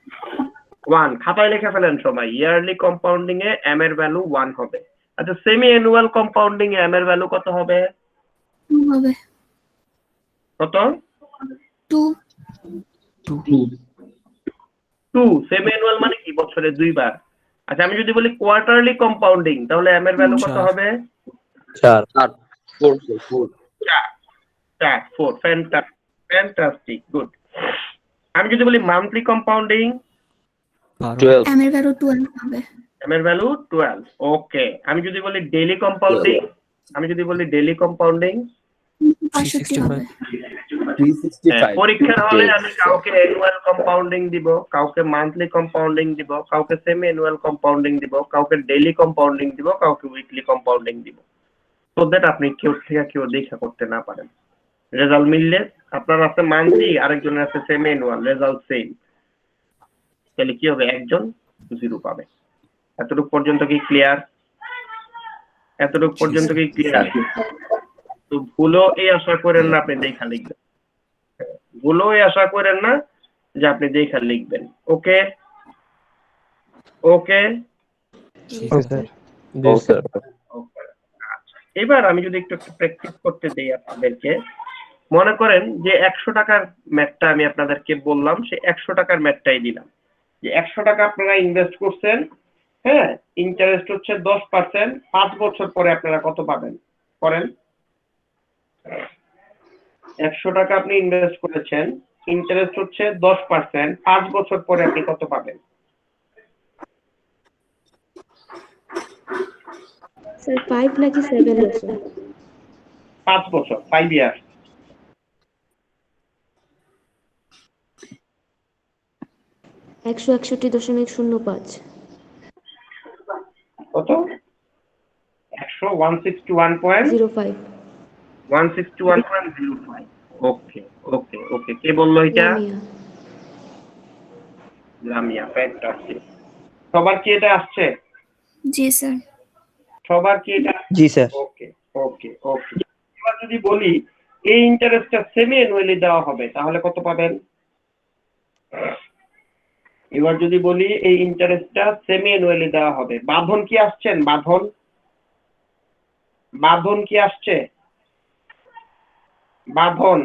1 খাতায় লিখে ফেলেন সবাই। ইয়ারলি কম্পাউন্ডিং এ m এর ভ্যালু 1 হবে। আচ্ছা, সেমি অ্যানুয়াল কম্পাউন্ডিং এ m এর ভ্যালু কত হবে? 2 হবে। কত? 2। 2। সেমি অ্যানুয়াল মানে কি? বছরে 2বার। আচ্ছা, আমি যদি বলি কোয়ার্টারলি কম্পাউন্ডিং তাহলে m এর ভ্যালু কত 4। হবে? 4 4 4। Fantastic, good. আমি যদি বলি মান্থলি কম্পাউন্ডিং, 12 m এর ভ্যালু 12 হবে। m এর ভ্যালু 12। ওকে। আমি যদি বলি ডেইলি কম্পাউন্ডিং, 65 হবে। 365 পরীক্ষার হলে আমি days। কাউকে অ্যানুয়াল কম্পাউন্ডিং দিব, কাউকে মান্থলি কম্পাউন্ডিং দিব, কাউকে সেমি অ্যানুয়াল কম্পাউন্ডিং দিব, কাউকে ডেইলি কম্পাউন্ডিং দিব, কাউকে উইকলি কম্পাউন্ডিং দিব, সো দ্যাট আপনি কেউ থেকে কেউ দেখা করতে না পারেন। রেজাল্ট মিললে আপনার আছে মান্থলি, আরেকজনের আছে সেমি অ্যানুয়াল, রেজাল্ট সেম, তাহলে কি হবে? একজন 0 পাবে। এতটুকু পর্যন্ত কি ক্লিয়ার? এতটুকু পর্যন্ত কি ক্লিয়ার? তো ভুলও এই আশা করেন না আপনি দেখা লিখবেন, ভুলও এই আশা করেন না যে আপনি দেখা লিখবেন। ওকে ওকে জি জি স্যার। স্যার। আচ্ছা, এবার আমি যদি একটু প্র্যাকটিস করতে দেই আপনাদেরকে, মনে করেন যে 100 টাকার ম্যাথটা আমি আপনাদেরকে বললাম, সেই 100 টাকার ম্যাথটাই দিলাম যে 100 টাকা আপনারা ইনভেস্ট করছেন, হ্যাঁ, ইন্টারেস্ট হচ্ছে 10%, 5 বছর পরে আপনারা কত পাবেন? করেন। 100 টাকা আপনি ইনভেস্ট করেছেন, ইন্টারেস্ট হচ্ছে 10%, 5 বছর পরে আপনি কত পাবেন? স্যার 5 নাকি 7 আছে? 5 বছর, 5 ইয়ার। $161.05 কত? 161.1.05। 161.05। ওকে ওকে ওকে, কে বললো এটা? লামিয়া। লামিয়া, ফ্যান্টাস্টিক। সবার কি এটা আসছে? জি স্যার। সবার কি এটা? জি স্যার। ওকে ওকে ওকে। এবার যদি বলি এই ইন্টারেস্টটা সেমি অ্যানুয়ালি দেওয়া হবে তাহলে কত পাবেন? এবার যদি বলি এই ইন্টারেস্টটা সেমি অ্যানুয়ালি দেওয়া হবে, বাঁধন কি আসছেন? বাঁধন, বাঁধন কি আসছে? বাঁধন,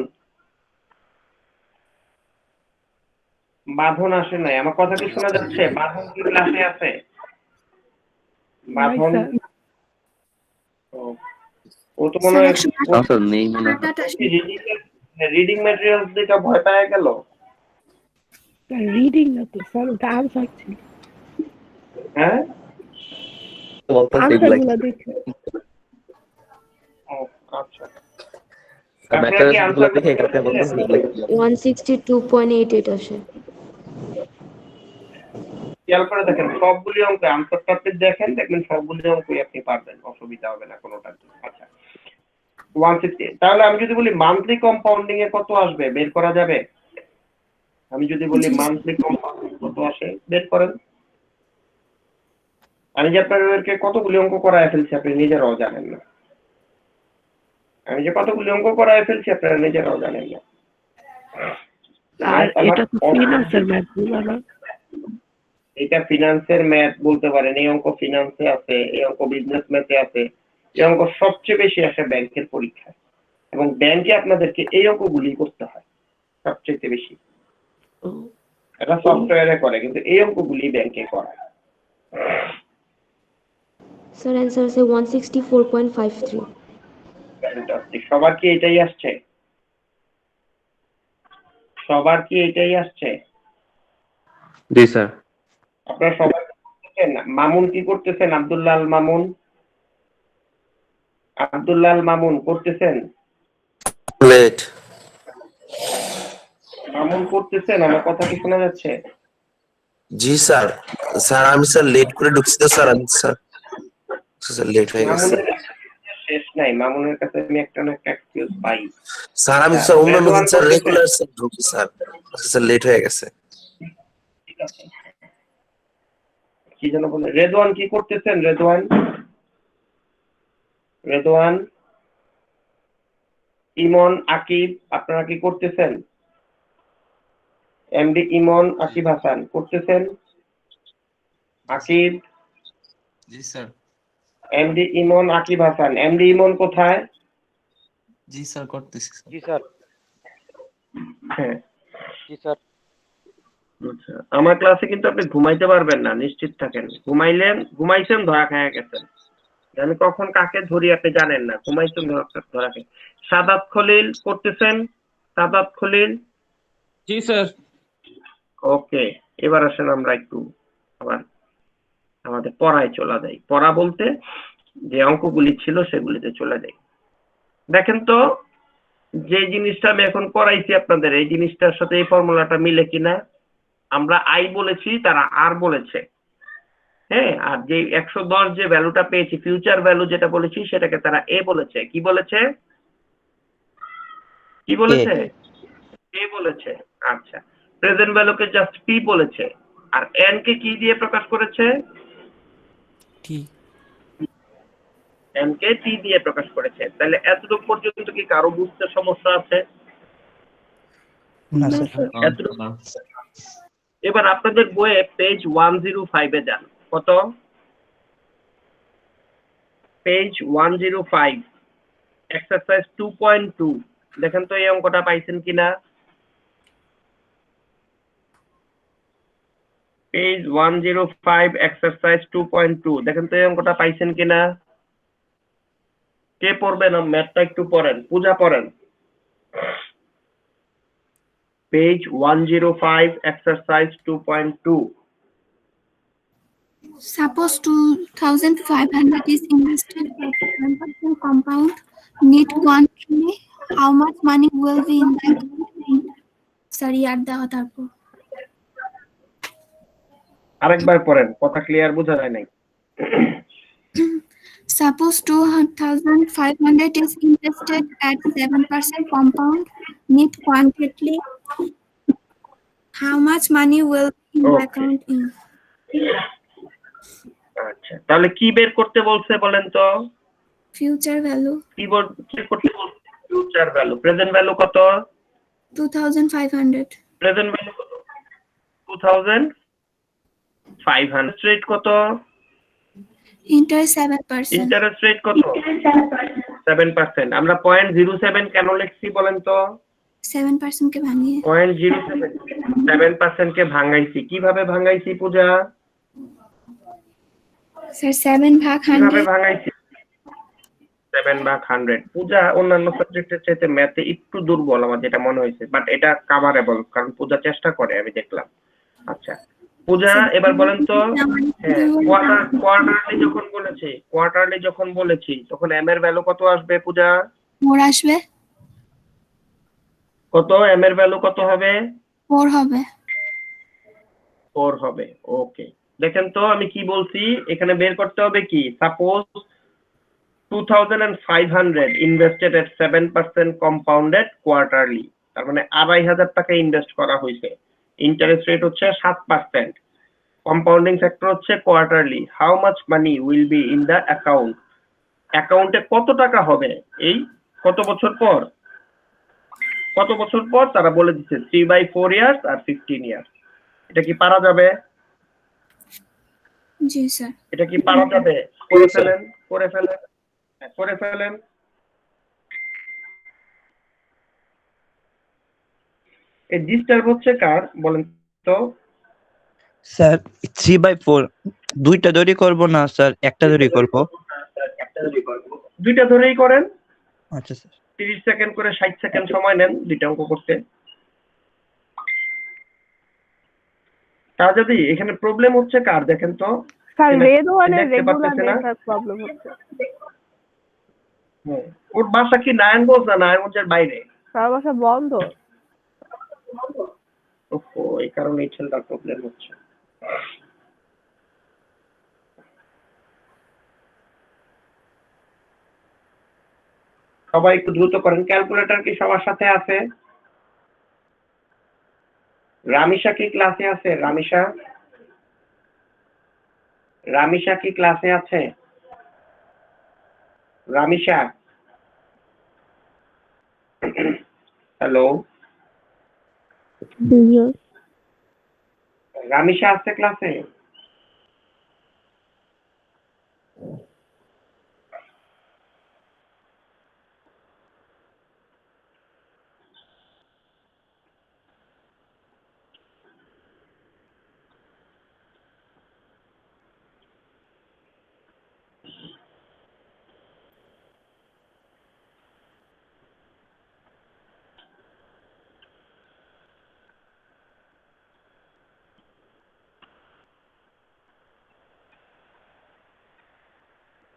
বাঁধন আসে নাই। আমার কথা কি শোনা যাচ্ছে? বাঁধন কি ক্লাসে আছে? বাঁধন, নাই স্যার। ও তো মনে হয় স্যার নেই মনে হয়। রিডিং ম্যাটেরিয়ালস দেখে ভয় পেয়ে গেল। রিডিং না তো স্যার, ওটা আনসার ছিল। হ্যাঁ, আনসার গুলা দেখে। ও আচ্ছা, আপনারা কি আনসার দেখে এখানে বলতেছেন? 162.88 আসে। খেয়াল করে দেখেন সবগুলি অঙ্ক আনসারটা আপনি দেখেন, দেখবেন সবগুলি অঙ্কই আপনি পারবেন, অসুবিধা হবে না কোনোটা। আচ্ছা 160, তাহলে আমি যদি বলি মান্থলি কম্পাউন্ডিং এ কত আসবে বের করা যাবে? আমি যদি বলি মান্থলি কম্পাউন্ডিং কত আসে বের করেন। আমি যে আপনাদেরকে কতগুলি অঙ্ক করায় ফেলছি আপনি নিজেরাও জানেন না, আমি যে কতগুলি অঙ্ক করায় ফেলছি আপনারা নিজেরাও জানেন না। আর এটা তো ফিনান্সের ম্যাথ গুলো না? এটা ফিনান্সের ম্যাথ বলতে পারেন, এই অঙ্ক ফিনান্সে আছে, এই অঙ্ক বিজনেস ম্যাথে আছে, এই অঙ্ক সবচেয়ে বেশি আসে ব্যাংকের পরীক্ষায়, এবং ব্যাংকে আপনাদেরকে এই অঙ্কগুলি করতে হয় সবচেয়ে বেশি। এটা সফটওয়্যারে করে কিন্তু এই অঙ্কগুলি ব্যাংকে করায়। স্যার অ্যান্সার আছে 164.53। ফ্যান্টাস্টিক। সবার কি এটাই আসছে? সবার কি এটাই আসছে? জি স্যার। আপনারা সবাই করতেছেন? মামুন কি করতেছেন? আব্দুল্লাহ আল মামুন, আব্দুল্লাহ আল মামুন করতেছেন? লেট। মামুন করতেছেন? আমার কথা কি শোনা যাচ্ছে? জি স্যার। স্যার আমি স্যার লেট করে ঢুকছি তো স্যার, আমি স্যার স্যার লেট হয়ে গেছে। মামুনের শেষ নাই, মামুনের কাছে আমি একটা না একটা এক্সকিউজ পাই। স্যার আমি স্যার অন্যান্য দিন স্যার রেগুলার স্যার ঢুকি স্যার, স্যার লেট হয়ে গেছে। ঠিক আছে, কি যেন বলে, রেদওয়ান কি করতেছেন? রেদওয়ান, রেদওয়ান, ইমন, আকিব আপনারা কি করতেছেন? এমডি ইমন, আকিব হাসান করতেছেন? আকিব, জি স্যার। এমডি ইমন, আকিব হাসান। এমডি ইমন কোথায়? জি স্যার করতেছি স্যার। জি স্যার। হ্যাঁ জি স্যার। আচ্ছা, আমার ক্লাসে কিন্তু আপনি ঘুমাইতে পারবেন না, নিশ্চিত থাকেন। ঘুমাইলেন, ঘুমাইছেন ধরা খায়া গেছেন। আমি কখন কাকে ধরি আপনি জানেন না, ঘুমাইছেন ধরা খায়। সাদাত খলিল করতেছেন? সাদাত খলিল? জি স্যার। ওকে, এবার আসেন আমরা একটু আবার আমাদের পড়ায় চলে যাই। পড়া বলতে যে অঙ্কগুলি ছিল সেগুলিতে চলে যাই। দেখেন তো যে জিনিসটা আমি এখন করাইছি আপনাদের, এই জিনিসটার সাথে এই ফর্মুলাটা মিলে কিনা? আমরা আই বলেছি, তারা আর বলেছে। হ্যাঁ, আর যে 110 যে ভ্যালুটা পেয়েছি, ফিউচার ভ্যালু যেটা বলেছি সেটাকে তারা এ বলেছে। কি বলেছে? কি বলেছে? এ বলেছে। আচ্ছা, প্রেজেন্ট ভ্যালুকে জাস্ট পি বলেছে। আর এন কে কি দিয়ে প্রকাশ করেছে? টি এম কে টি দিয়ে প্রকাশ করেছে। তাহলে এতটুকু পর্যন্ত কি কারো বুঝতে সমস্যা আছে? না না, স্যার স্যার। এতটুকু। এবার আপনাদের বইয়ে পেজ 105 এ যান। কত? পেজ 105 এক্সারসাইজ 2.2 দেখেন তো এই অঙ্কটা পাইছেন কিনা। পেজ 105 এক্সারসাইজ 2.2 দেখেন তো এই অঙ্কটা পাইছেন কিনা। কে পড়বেন? ম্যাথটা একটু পড়েন, পূজা পড়েন। Page 105 exercise 2.2। Suppose 2,500 is invested at 7% compound. Need quantity. How much money will be in the account? Sorry, আর দাও তারপর। আরেকবার পড়েন, কথা ক্লিয়ার বোঝা যায় নাই। Suppose 2,500 is invested at 7% compound. Need quantity. How much money will be in the Okay. account in? আচ্ছা, তাহলে কি বের করতে বলছে বলেন তো? Future value কি বের করতে বলছে? Future value. প্রেজেন্ট ভ্যালু কত? 2,500. প্রেজেন্ট ভ্যালু কত? 2,500। রেট কত? Interest 7%. ইন্টারেস্ট রেট কত? 7%। আমরা 0.07 কেন লিখছি বলেন তো? 7% কে ভাঙিয়ে 0.07 7% কে ভাঙাইছি। কিভাবে ভাঙাইছি পূজা? স্যার 7 ভাগ কিভাবে 100 ভাঙাইছি? 7 ভাগ 100। পূজা অন্যান্য সাবজেক্টের চাইতে ম্যাথে একটু দুর্বল আমার যেটা মনে হয়েছে, বাট এটা কাভারেবল, কারণ পূজা চেষ্টা করে আমি দেখলাম। আচ্ছা পূজা, এবার বলেন তো, কোয়ার্টারলি যখন বলেছি তখন এম এর ভ্যালু কত আসবে পূজা? 4 আসবে, কত? এম এর ভ্যালু কত হবে? 4 হবে। 4 হবে। ওকে, দেখেন তো আমি কি বলছি, এখানে বের করতে হবে কি, সাপোজ 2,500 ইনভেস্টেড এট 7% কম্পাউন্ডেড কোয়ার্টারলি, তার মানে 2,500 টাকা ইনভেস্ট করা হয়েছে, ইন্টারেস্ট রেট হচ্ছে 7%, কম্পাউন্ডিং ফ্যাক্টর হচ্ছে quarterly. How much money will be in the account? অ্যাকাউন্টে কত টাকা হবে এই কত বছর পর? কত বছর পর তারা বলে দিচ্ছে 3/4 ইয়ার্স আর 15 ইয়ার্স। এটা কি পারা যাবে? জি স্যার। এটা কি পারা যাবে? করে ফেলেন, করে ফেলেন, করে ফেলেন। এই ডিস্টার্ব হচ্ছে কার বলেন তো? স্যার 3/4 দুইটা ধরে করব না স্যার, একটা ধরে করব। দুইটা ধরেই করেন। আচ্ছা স্যার। 30 সেকেন্ড করে 60 সেকেন্ড সময় নেন দুইটা অঙ্ক করতে। তা যদি এখানে প্রবলেম হচ্ছে কার দেখেন তো? স্যার রেড ওয়ানের দেখতে রেগুলার পাচ্ছেন না? নেটওয়ার্ক প্রবলেম হচ্ছে। ওর বাসা কি নারায়ণগঞ্জ না নারায়ণগঞ্জের বাইরে? স্যার বাসা বন্ধ। ওহো, এই কারণে এই ছেলেটার প্রবলেম হচ্ছে। সবাই একটু দ্রুত করেন। ক্যালকুলেটর কি সবার সাথে আছে? রামিশা কি ক্লাসে আছে? রামিশা, রামিশা কি ক্লাসে আছে? রামিশা, হ্যালো, রামিশা আছে ক্লাসে?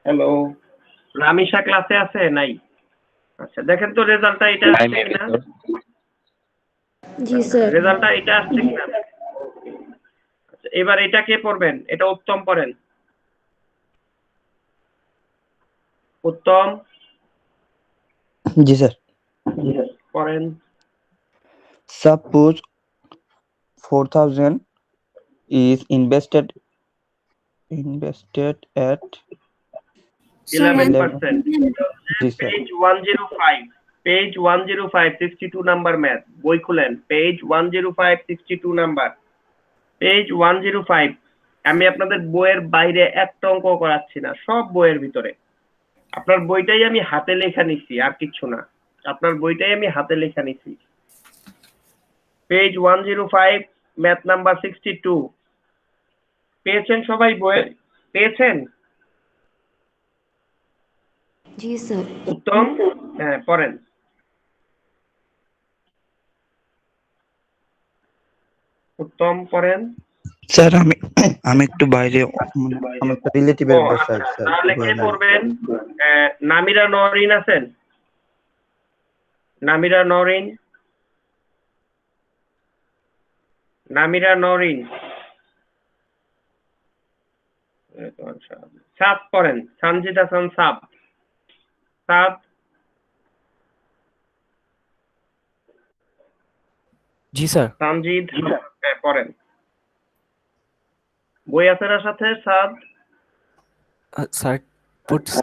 হ্যালো, রামিশা ক্লাসে আছে? নাই। আচ্ছা দেখেন তো রেজাল্টটা এটা আসছে কিনা। জি স্যার। রেজাল্টটা এটা আসছে কিনা। আচ্ছা এবার এটা কে পড়বেন? এটা উত্তম পড়েন। উত্তম জি স্যার। পড়েন। Suppose 4,000 is invested invested at Sir, 11%. G sir page 105, page 105, 62 number math, বই খুলেন, পেজ 105, 62 নাম্বার, পেজ 105। আমি আপনাদের বইয়ের বাইরে একটা অঙ্ক করাচ্ছি না, সব বইয়ের ভিতরে। আপনার বইটাই আমি হাতে লেখা নিছি, আর কিচ্ছু না। আপনার বইটাই আমি হাতে লেখা নিছি। Page 105, math number 62। পেয়েছেন সবাই বই? পেয়েছেন? জি স্যার। উত্তম, হ্যাঁ পড়েন। উত্তম পড়েন। স্যার আমি একটু বাইরে আমার একটা রিলেটিভের ও, বাসায় আচ্ছা, স্যার তাহলে কে বলেন। পড়বেন? নামিরা নরিন আছেন? নামিরা নরিন, নামিরা নরিন, সাত পড়েন। সানজিদ হাসান সাব, সাব জি স্যার। সানজিদ, হ্যাঁ পড়েন। বই আছে না সাথে? সাদ, স্যার পড়ছি।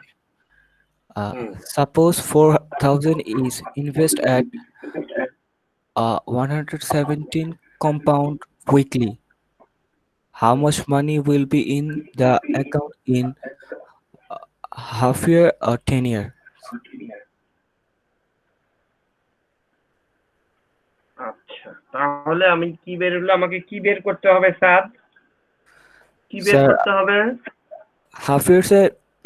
Suppose 4,000 is invest at 117 compound weekly. How much money will be in the account in half year or 10 year? আচ্ছা তাহলে আমি কি বের হলো, আমাকে কি বের করতে হবে সাদ? কি বের স্যার করতে হবে? হাফ ইয়ার্স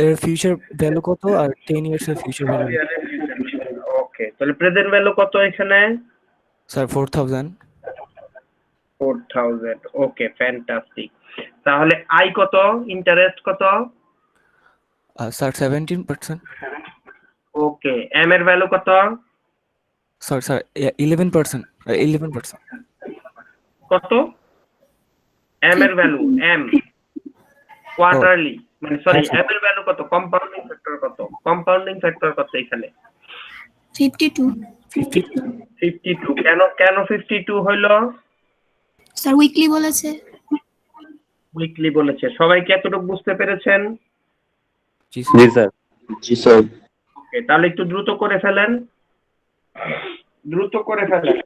এর ফিউচার ভ্যালু কত আর 10 ইয়ার্স এর ফিউচার ভ্যালু? ওকে, তাহলে প্রেজেন্ট ভ্যালু কত এখানে? স্যার 4,000। 4000, ওকে ফ্যান্টাস্টিক। তাহলে আই কত, ইন্টারেস্ট কত? স্যার 17%। ওকে, এম এর ভ্যালু কত? স্যার 11%। 11%। কত? এম এর ভ্যালু, এম কোয়ার্টারলি, মানে সরি, হ্যাঁ, স্যার। এম এর ভ্যালু কত? কম্পাউন্ডিং ফ্যাক্টর কত? কম্পাউন্ডিং ফ্যাক্টর কত এখানে? 52 52। কেন কেন 52 হইলো? স্যার উইকলি বলেছে। উইকলি বলেছে। সবাই কি এতটুকু বুঝতে পেরেছেন? জি জি স্যার। স্যার। জি স্যার। ওকে, তাহলে একটু দ্রুত করে ফেলেন, দ্রুত করে ফেলেন।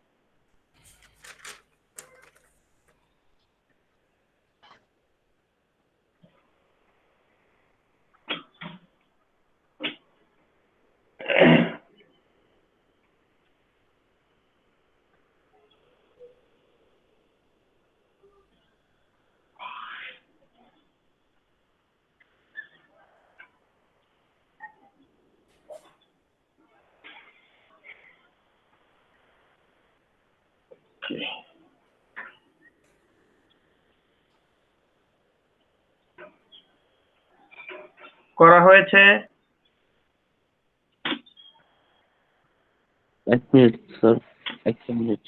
করা হয়েছে? এক মিনিট স্যার, এক মিনিট।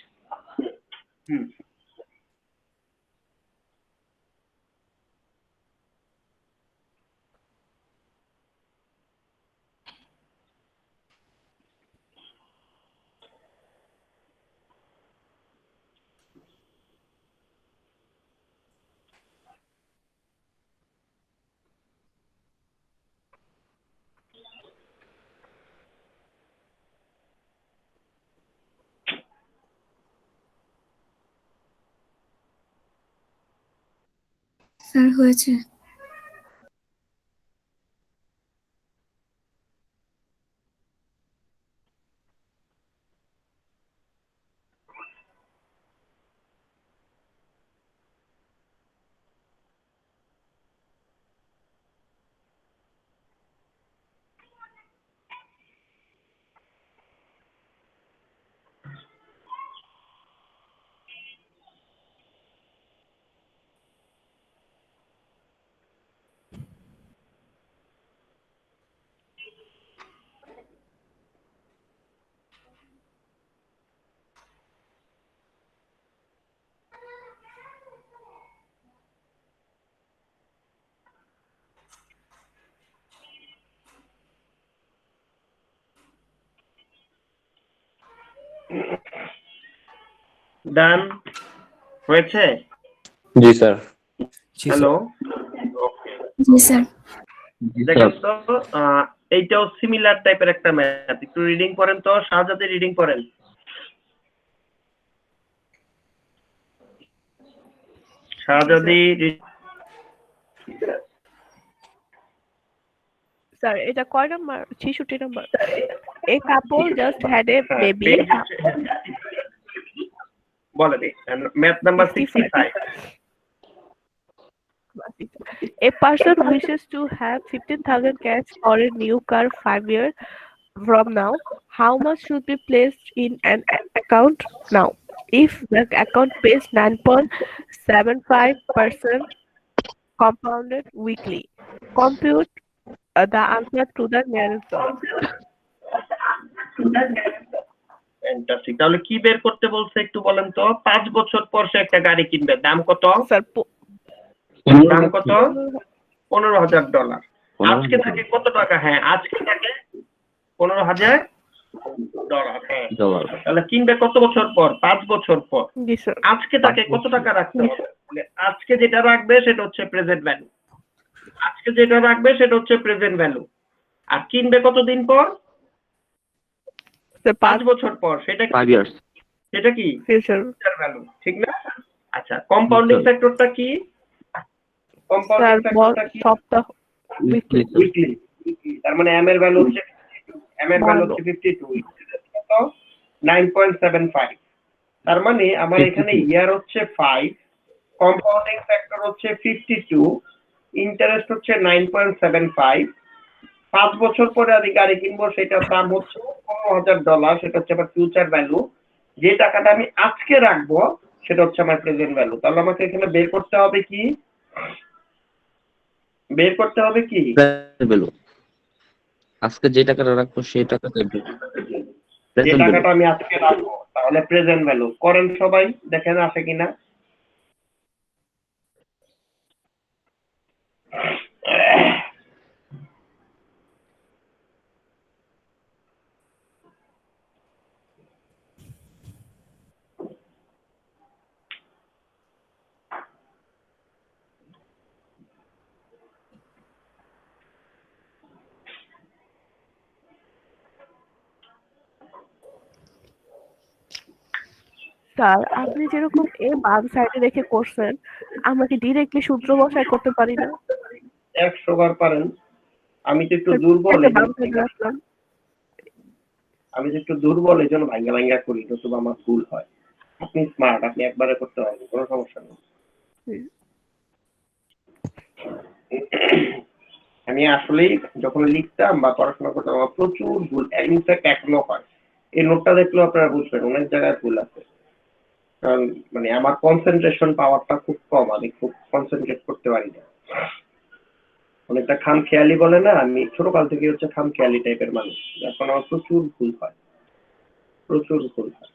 হুম। স্যার হয়েছে। ডান হয়েছে? জি স্যার। জি স্যার। হ্যালো, ওকে। জি স্যার। জি দেখেন স্যার। তো এইটাও সিমিলার টাইপের একটা ম্যাথ, একটু রিডিং করেন তো, শাহজাদি রিডিং করেন। শাহজাদি স্যার এটা কয় number? 66 number. A couple just had a হ্যাঁ, baby. page হচ্ছে, বলেন math number 65। A person wishes to have 15,000 cash for a new car 5 years from now. How much should be placed in an account now? If the account pays 9.75% compounded weekly, compute the answer to the nearest dollar. Fantastic. তাহলে কি বের করতে বলছে একটু বলেন তো। 5 বছর পর সে একটা গাড়ি কিনবে, দাম কত? স্যার দাম কত? $15,000। আজকে থাকে কত টাকা? হ্যাঁ, আজকে থাকে $15,000। হ্যাঁ, তাহলে কিনবে কত বছর পর? 5 বছর পর। জি স্যার। আজকে তাকে কত টাকা রাখতে হবে? আজকে যেটা রাখবে সেটা হচ্ছে প্রেজেন্ট ভ্যালু। আজকে যেটা রাখবে সেটা হচ্ছে প্রেজেন্ট ভ্যালু। আর কিনবে কতদিন পর? 5 বছর পর। সেটা 5 years. সেটা কি? ফিউচার ভ্যালু, ঠিক না? আচ্ছা, কম্পাউন্ডিং ফ্যাক্টরটা কি? কম্পাউন্ডিং স্যার ফ্যাক্টরটা কি? সপ্তাহ Weekly, sir. উইকলি। তার মানে m এর ভ্যালু হচ্ছে 52, m এর ভ্যালু হচ্ছে 52, কত? 9.75। তার মানে আমার এখানে ইয়ার হচ্ছে 5, কম্পাউন্ডিং ফ্যাক্টর হচ্ছে 52, ইন্টারেস্ট হচ্ছে 9.75। 5 বছর পরে আমি গাড়ি কিনবো, সেটার দাম হচ্ছে $15,000, সেটা হচ্ছে আমার ফিউচার ভ্যালু। যে টাকাটা আমি আজকে রাখবো সেটা হচ্ছে আমার প্রেজেন্ট ভ্যালু। তাহলে আমাকে এখানে বের করতে হবে কি? বের করতে হবে কি? Value. আজকে যে টাকাটা রাখবো সেই টাকাটা যে প্রেজেন্ট টাকাটা ভ্যালু। আমি আজকে রাখবো, তাহলে প্রেজেন্ট ভ্যালু। করেন সবাই, দেখেন আসে কিনা। স্যার আপনি যেরকম বাম সাইডে রেখে করছেন, আমরা কি ডিরেক্টলি সূত্র বসায় করতে পারি না? 100 বার পারেন। আমি তো একটু স্যার, দুর্বল, একটা এই বাম জন্য সাইডে রাখলাম। আমি তো একটু দুর্বল, এই জন্য ভাঙ্গা ভাঙ্গা করি, নতুবা আমার ভুল হয়। আপনি স্মার্ট, আপনি একবারে করতে পারবেন, কোনো সমস্যা নেই। হুম। আমি আসলেই যখন লিখতাম বা পড়াশোনা করতাম আমার প্রচুর ভুল, ইনফ্যাক্ট এখনো হয়। এই নোটটা দেখলেও আপনারা বুঝবেন অনেক জায়গায় ভুল আছে। কারণ মানে আমার কনসেন্ট্রেশন পাওয়ারটা খুব কম, আমি খুব কনসেন্ট্রেট করতে পারি না। অনেকটা খামখেয়ালি বলে না, আমি ছোটকাল থেকে হচ্ছে খামখেয়ালি টাইপের মানুষ, এখন আমার প্রচুর ভুল হয়, প্রচুর ভুল হয়।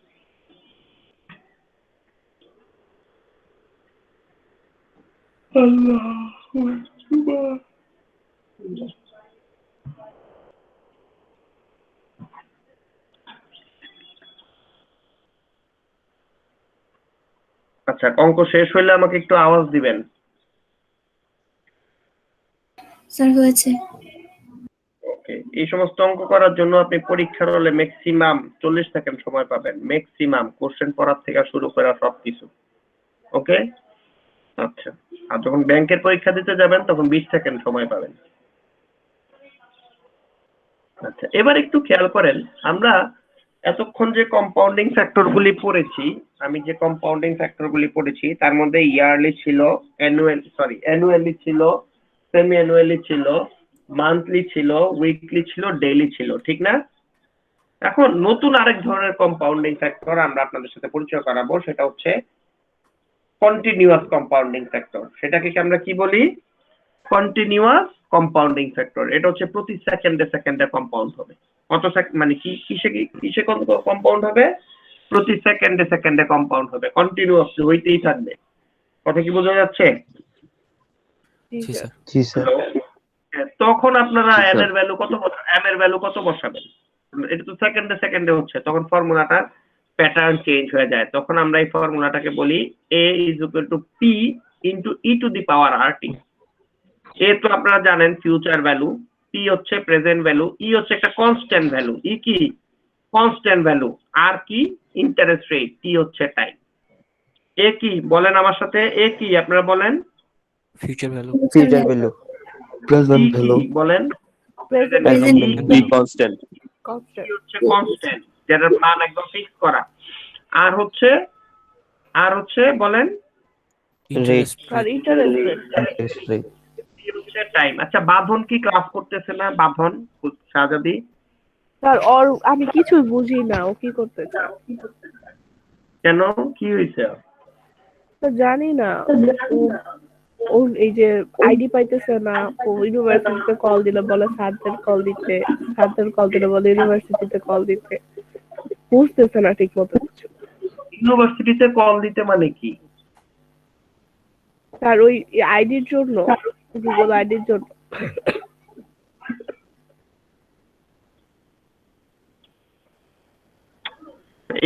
আচ্ছা, অঙ্ক শেষ হইলে আমাকে একটু আওয়াজ দিবেন। স্যার হয়েছে। ওকে, এই সমস্ত অঙ্ক করার জন্য আপনি পরীক্ষার হলে ম্যাক্সিমাম 40 সেকেন্ড সময় পাবেন, ম্যাক্সিমাম কোশ্চেন পড়ার থেকে শুরু করে সবকিছু। ওকে, আচ্ছা। আর যখন ব্যাংকের পরীক্ষা দিতে যাবেন তখন 20 সেকেন্ড সময় পাবেন। আচ্ছা, এবার একটু খেয়াল করেন, আমরা এতক্ষণ যে কম্পাউন্ডিং ফ্যাক্টরগুলি পড়েছি, আমি যে কম্পাউন্ডিং ফ্যাক্টরগুলি পড়েছি তার মধ্যে ইয়ারলি ছিল, অ্যানুয়ালি ছিল, সেমি অ্যানুয়ালি ছিল, মান্থলি ছিল, উইকলি ছিল, ডেইলি ছিল, ঠিক না? এখন নতুন আরেক ধরনের কম্পাউন্ডিং ফ্যাক্টর আমরা আপনাদের সাথে পরিচয় করাবো, সেটা হচ্ছে কন্টিনিউয়াস কম্পাউন্ডিং ফ্যাক্টর। সেটাকে আমরা কি বলি? Continuous compounding factor. এটা হচ্ছে প্রতি সেকেন্ডে সেকেন্ডে কম্পাউন্ড হবে। কত সেকেন্ড মানে কি, কিসে কম্পাউন্ড হবে? প্রতি সেকেন্ডে সেকেন্ডে কম্পাউন্ড হবে, কন্টিনিউয়াসলি হইতেই থাকবে। কথা কি বোঝা যাচ্ছে? জি স্যার। জি স্যার। তখন আপনারা জি, এন স্যার। এর ভ্যালু কত, এম এর ভ্যালু কত বসাবেন? এটা তো সেকেন্ডে সেকেন্ডে হচ্ছে, তখন ফর্মুলাটা প্যাটার্ন চেঞ্জ হয়ে যায়। তখন আমরা এই ফর্মুলাটাকে বলি a is equal two p into e two the power rt। এ তো আপনারা জানেন ফিউচার ভ্যালু, পি হচ্ছে প্রেজেন্ট ভ্যালু, ই হচ্ছে একটা কনস্ট্যান্ট ভ্যালু, ই কি কনস্ট্যান্ট ভ্যালু, আর কি ইন্টারেস্ট রেট, টি হচ্ছে টাইম। এ কি বলেন আমার সাথে, এ কি আপনারা বলেন, future value, ফিউচার ভ্যালু, টি প্রেজেন্ট কি ভ্যালু, বলেন, Present Present ই value. কি কনস্ট্যান্ট, constant. হচ্ছে কনস্ট্যান্ট, যেটার মান একদম ফিক্স করা। আর হচ্ছে বলেন interest আর rate, interest rate. Interest rate. T হচ্ছে টাইম। আচ্ছা বাঁধন কি ক্লাস করতেছে না, বাঁধন শাহজাদি? স্যার আমি কিছুই বুঝি না, ও কি করতে চায়। কেন, কি হয়েছে? তো জানি না, ও এই যে আইডি পাইতেছে না, ও ইউনিভার্সিটিতে কল দিলে বলে স্যারদের কল দিতে, স্যারদের কল দিলে বলে ইউনিভার্সিটিতে কল দিতে, বুঝতেছে না ঠিক মতো কিছু। ইউনিভার্সিটিতে কল দিতে মানে কি? স্যার ওই আইডির জন্য, গুগল আইডির জন্য।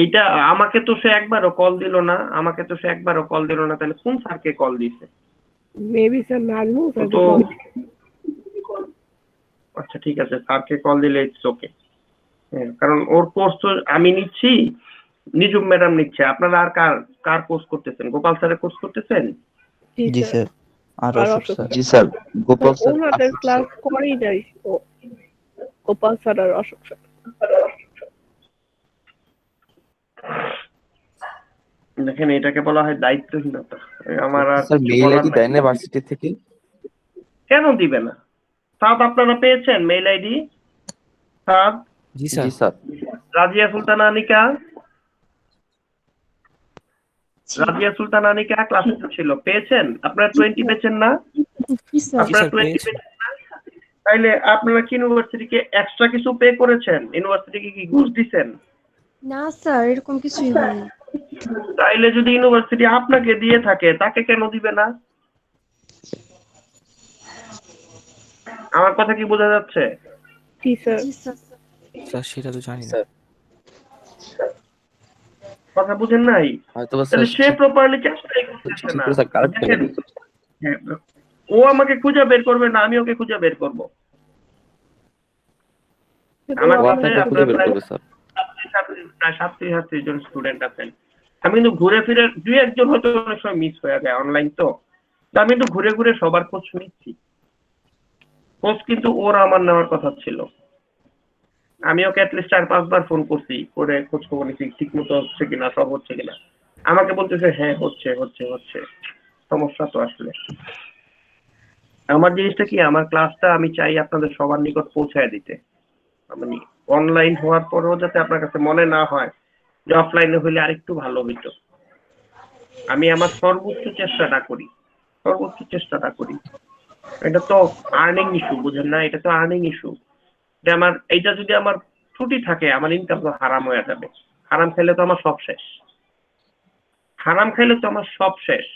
এইটা আমাকে তো সে একবারও কল দিল না, তাহলে কোন স্যারকে কল দিছে? মেবি স্যার নাজমুল স্যার তো আচ্ছা ঠিক আছে, স্যারকে কল দিলে ইটস ওকে। কারণ ওর কোর্স তো আমি নিচ্ছি, নিজুম ম্যাডাম নিচ্ছে। আপনারা আর কার কোর্স করতেছেন? গোপাল স্যারের কোর্স করতেছেন? জি স্যার, আর আর অশোক অশোক স্যার। জি স্যার, গোপাল স্যার, ওনাদের ক্লাস করেই নাই ও, গোপাল স্যার আর অশোক স্যার। দেখেন এটাকে বলা হয় দায়িত্বহীনতা। আমার আর স্যার কিছু মেইল বলার আইডি নাই। দেয় না ভার্সিটি থেকে? কেন দিবে না? সাদ আপনারা পেয়েছেন মেইল আইডি? সাদ, জি জি স্যার, স্যার। রাজিয়া সুলতানা আনিকা, ক্লাসে ছিল, পেয়েছেন? আপনারা 20 পেয়েছেন না? জি আপনারা স্যার 20 পেয়েছি। পেয়েছেন না? তাইলে আপনারা কি ইউনিভার্সিটিকে এক্সট্রা কিছু পে করেছেন? ইউনিভার্সিটিকে কি ঘুষ দিছেন? না স্যার, এরকম কিছুই হয়নি। তাইলে যদি ইউনিভার্সিটি আপনাকে দিয়ে থাকে, তাকে কেন দিবে না? আমার কথা কি বোঝা যাচ্ছে? জি স্যার। জি স্যার। স্যার সেটা তো জানি না। স্যার কথা বুঝেন নাই? হয়তো তাহলে সে স্যার প্রপারলি চেষ্টাই করতেছে ঠিক না। করে স্যার কারেক্ট করে দেখেন, হ্যাঁ, ও আমাকে খুঁজে বের করবে না, আমি ওকে খুঁজে বের করব। আমার ও কাছে আপনাকে খুঁজে বের করবে স্যার। প্রায় 37 জন স্টুডেন্ট আছেন। আমি কিন্তু ঘুরে ফিরে দুই একজন হয়তো অনেক সময় মিস হয়ে যায়, অনলাইন তো। তো আমি কিন্তু ঘুরে ঘুরে সবার খোঁজ নিচ্ছি। খোঁজ কিন্তু ওর আমার নেওয়ার কথা ছিল। আমি ওকে অ্যাটলিস্ট 4-5 বার ফোন করছি, করে খোঁজ খবর নিচ্ছি ঠিক মতো হচ্ছে কিনা, সব হচ্ছে কিনা। আমাকে বলতেছে হ্যাঁ হচ্ছে। সমস্যা তো আসলে আমার জিনিসটা কি, আমার ক্লাসটা আমি চাই আপনাদের সবার নিকট পৌঁছায় দিতে। মানে অনলাইন হওয়ার পরেও যাতে আপনার কাছে মনে না হয় যে অফলাইনে হইলে আরেকটু ভালো হইতো। আমি আমার সর্বোচ্চ চেষ্টাটা করি। এটা তো আর্নিং ইস্যু, বুঝেন না? এটা তো আর্নিং ইস্যু। এইটা যদি আমার ত্রুটি থাকে, আমার ইনকাম তো হারাম হয়ে যাবে। হারাম খাইলে তো আমার সব শেষ।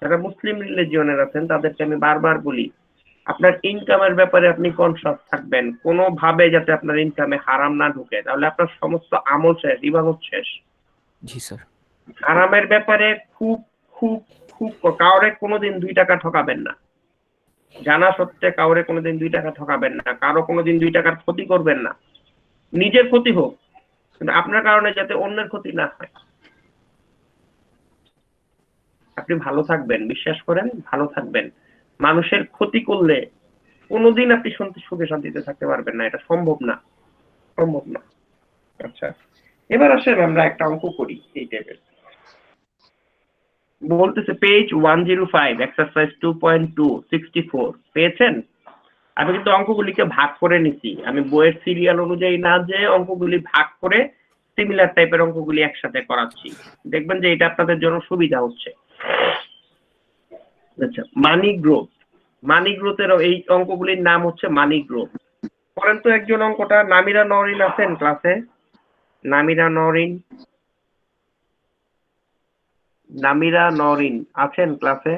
যারা মুসলিম রিলিজিয়নের আছেন তাদেরকে আমি বারবার বলি, আপনার ইনকামের ব্যাপারে আপনি কনসাস থাকবেন, কোনোভাবে যাতে আপনার ইনকামে হারাম না ঢুকে, তাহলে আপনার সমস্ত আমল শেষ, ইবাদত শেষ। জি স্যার, হারামের ব্যাপারে খুব খুব খুব কাউরে কোনোদিন 2 টাকা ঠকাবেন না। জানা সত্ত্বে কাউরে কোনোদিন 2 টাকা ঠকাবেন না, কারো কোনোদিন 2 টাকার ক্ষতি করবেন না। নিজের ক্ষতি হোক, কিন্তু আপনার কারণে যাতে অন্যের ক্ষতি না হয়। আপনি ভালো থাকবেন, বিশ্বাস করেন, ভালো থাকবেন। মানুষের ক্ষতি করলে কোনোদিন আপনি সুখে শান্তিতে থাকতে পারবেন না, এটা সম্ভব না। আচ্ছা, এবার আসেন আমরা একটা অঙ্ক করি এই টাইপের। বলতেছে পেজ 105 এক্সারসাইজ 2.2 64 পেয়েছেন? আমি কিন্তু অঙ্কগুলিকে ভাগ করে নিছি, আমি বইয়ের সিরিয়াল অনুযায়ী না, যে অঙ্কগুলি ভাগ করে সিমিলার টাইপের অঙ্কগুলি একসাথে করাচ্ছি। দেখবেন যে এটা আপনাদের জন্য সুবিধা হচ্ছে। আচ্ছা, মানি গ্রোথের এই অঙ্কগুলির নাম হচ্ছে মানি গ্রোথ। করেন তো একজন অঙ্কটা। নামিরা নওরিন আছেন ক্লাসে? নামিরা নওরিন আছেন ক্লাসে?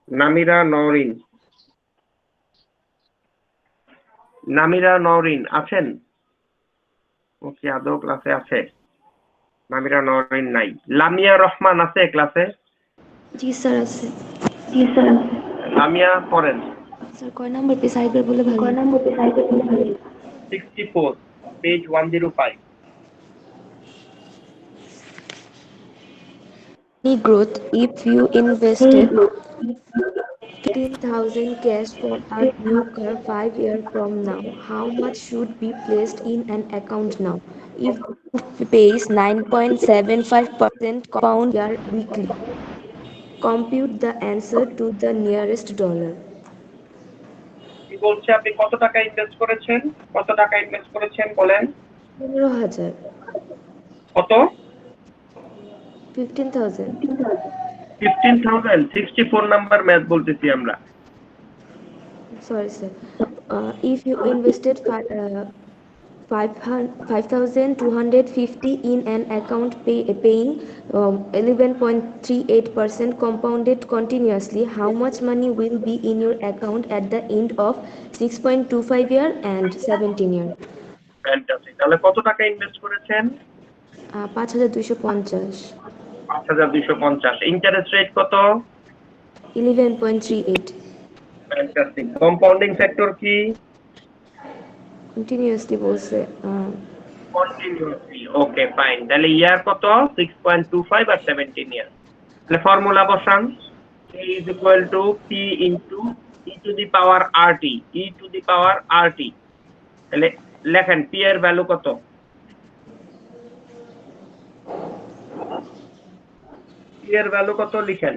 নামিরা নওরিন আছেন? ওকে, আদৌ ক্লাসে আছে? নামিরা নওরিন নাই। লামিয়া রহমান আছে ক্লাসে? জি স্যার আছে। লামিয়া পড়েন। স্যার কয় নাম্বার পেজ আরেকবার বলে ভালো হতো। 64 page 105। Any growth if you invested 15,000 cash for a new car 5 years from now, how much should be placed in an account now? If pays 9.75% compound year weekly, compute the answer to the nearest dollar. কি বলছে, আপনি কত টাকা invest করেছেন? কত টাকা invest করেছেন বলেন? 15,000, কত? 15,000. 15,000। 64 নাম্বার ম্যাথ বলতেছি আমরা। Sorry, sir. If you invested 5,250 in an account paying 11.38% compounded continuously, how much money will be in your account at the end of 6.25 year and 17 year? Fantastic. তাহলে কত টাকা ইনভেস্ট করেছেন? 5,250. 5,250। Interest rate কত? 11.38. Fantastic. Compounding factor কি? Continuously বলছে continuously. Okay fine. তাহলে ইয়ার কত? 6.25 আর 17 ইয়ার। তাহলে ফর্মুলা বসান। K is equal to P into e to the power RT, e to the power RT। তাহলে লেখেন P এর ভ্যালু কত? P এর ভ্যালু কত লিখেন?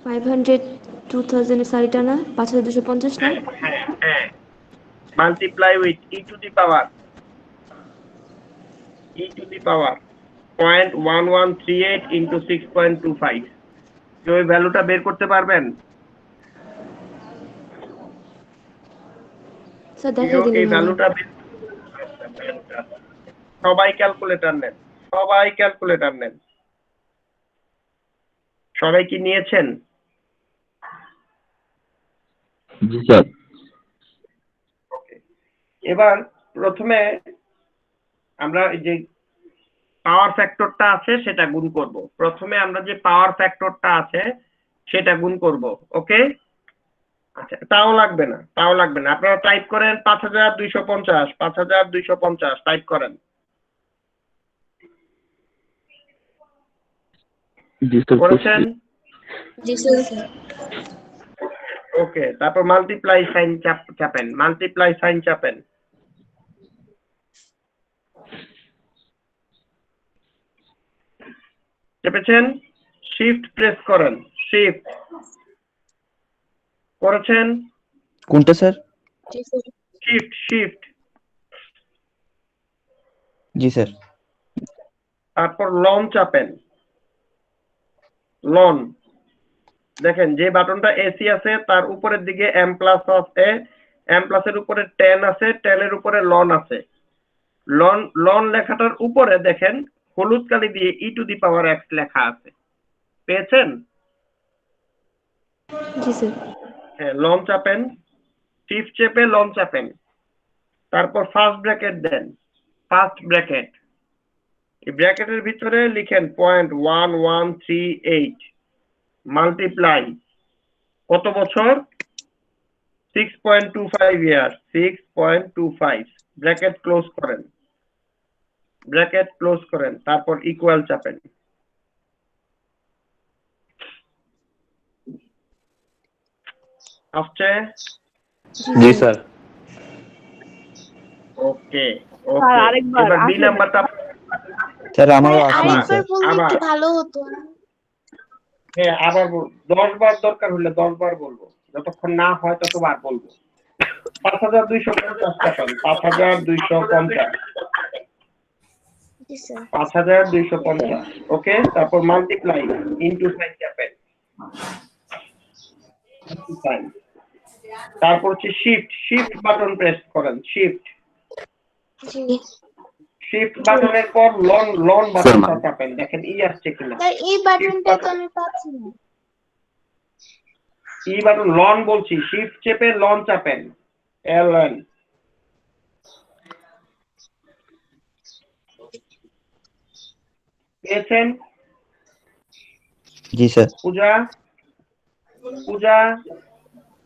500 2000 এর সারিটা না 5,250 না হ্যাঁ, multiply with e to the power 0.1138 into 6.25। তো ওই ভ্যালুটা বের করতে পারবেন? স্যার দেখাই দিলে এই ভালো ভ্যালুটা সবাই ক্যালকুলেটর নেন, সবাই কি নিয়েছেন? জি স্যার। এবার প্রথমে আমরা এই যে পাওয়ার ফ্যাক্টরটা আছে সেটা গুণ করব। সেটা গুণ করব। ওকে, আচ্ছা তাও লাগবে না, আপনারা টাইপ করেন 5,250 টাইপ করেন। জি স্যার করেছেন? জি স্যার ওকে, তারপর মাল্টিপ্লাই সাইন চাপেন। চেপেছেন? শিফট প্রেস করেন, শিফট। করেছেন? কোনটা স্যার? শিফট। জি স্যার। তারপর লন চাপেন, লন। দেখেন যে বাটনটা এসি আছে তার উপরের দিকে এম প্লাস আছে, এম প্লাসের উপরে 10 আছে, 10 এর উপরে লন আছে। লন লেখাটার উপরে দেখেন হলুদ কালি দিয়ে ই টু দি পাওয়ার এক্স লেখা আছে, পেয়েছেন? জি স্যার হ্যাঁ, লন চাপেন, শিফট চেপে লন চাপেন। তারপর ফার্স্ট ব্র্যাকেট দেন, এই ব্র্যাকেটের ভিতরে লিখেন 0.1138 মাল্টিপ্লাই কত বছর? 6.25 ইয়ার, 6.25 ব্র্যাকেট ক্লোজ করেন, তারপর ইকুয়াল চাপেন। আসছে? জি স্যার। ওকে, স্যার আরেকবার এবার বি আসলে নাম্বারটা। স্যার আমারও আসেনি আবার স্যার। আবার ভালো হতো। হ্যাঁ, আবার 10 বার দরকার হলে 10 বার বলবো, যতক্ষণ না হয় ততবার বলবো। 5,250 চাপেন, 5,250। 5,250। ওকে, তারপর মাল্টিপ্লাই ইনটু সাইন চাপেন, তারপর হচ্ছে শিফট বাটন প্রেস করেন, শিফট বাটনের পর লন বাটনটা চাপেন, দেখেন ই আসছে কিনা। এই বাটনটা তো আমি পাচ্ছি না। ই বাটন লন বলছি, শিফট চেপে লন চাপেন, এলএন। পেয়েছেন? জি স্যার। পূজা, পূজা,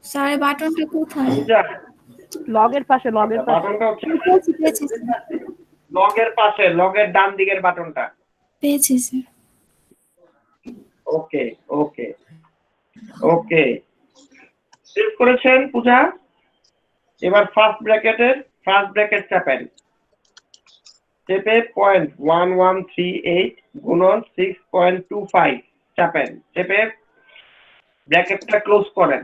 স্যার বাটনটা কোথায়? পূজা। লগের পাশে, লগের পাশে। বাটনটা হচ্ছে পেয়েছি পেয়েছি স্যার। লগের পাশে, লগের ডান দিকের বাটনটা। পেয়েছি স্যার। ওকে, ওকে, ওকে। সেভ করেছেন পূজা? এবার ফার্স্ট ব্র্যাকেট চাপেন। চেপে 0.1138 গুণন 6.25 চাপেন। চেপে ব্র্যাকেটটা ক্লোজ করেন।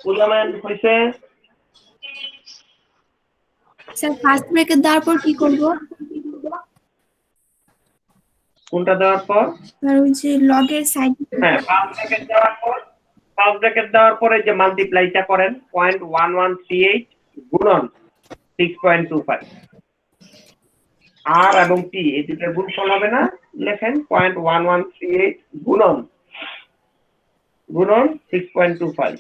পূজামান হয়েছে? স্যার ফার্স্ট ব্রেকেট দেওয়ার পর কি করব? কোনটা দেওয়ার পর? স্যার ওই যে লগের সাইড। হ্যাঁ, ফার্স্ট ব্র্যাকেট দেওয়ার পরে যে মাল্টিপ্লাইটা করেন 0.1138 গুণন 6.25। আর এবং টি এই দুটোর গুণফল হবে না, লেখেন 0.1138 গুণন 6.25।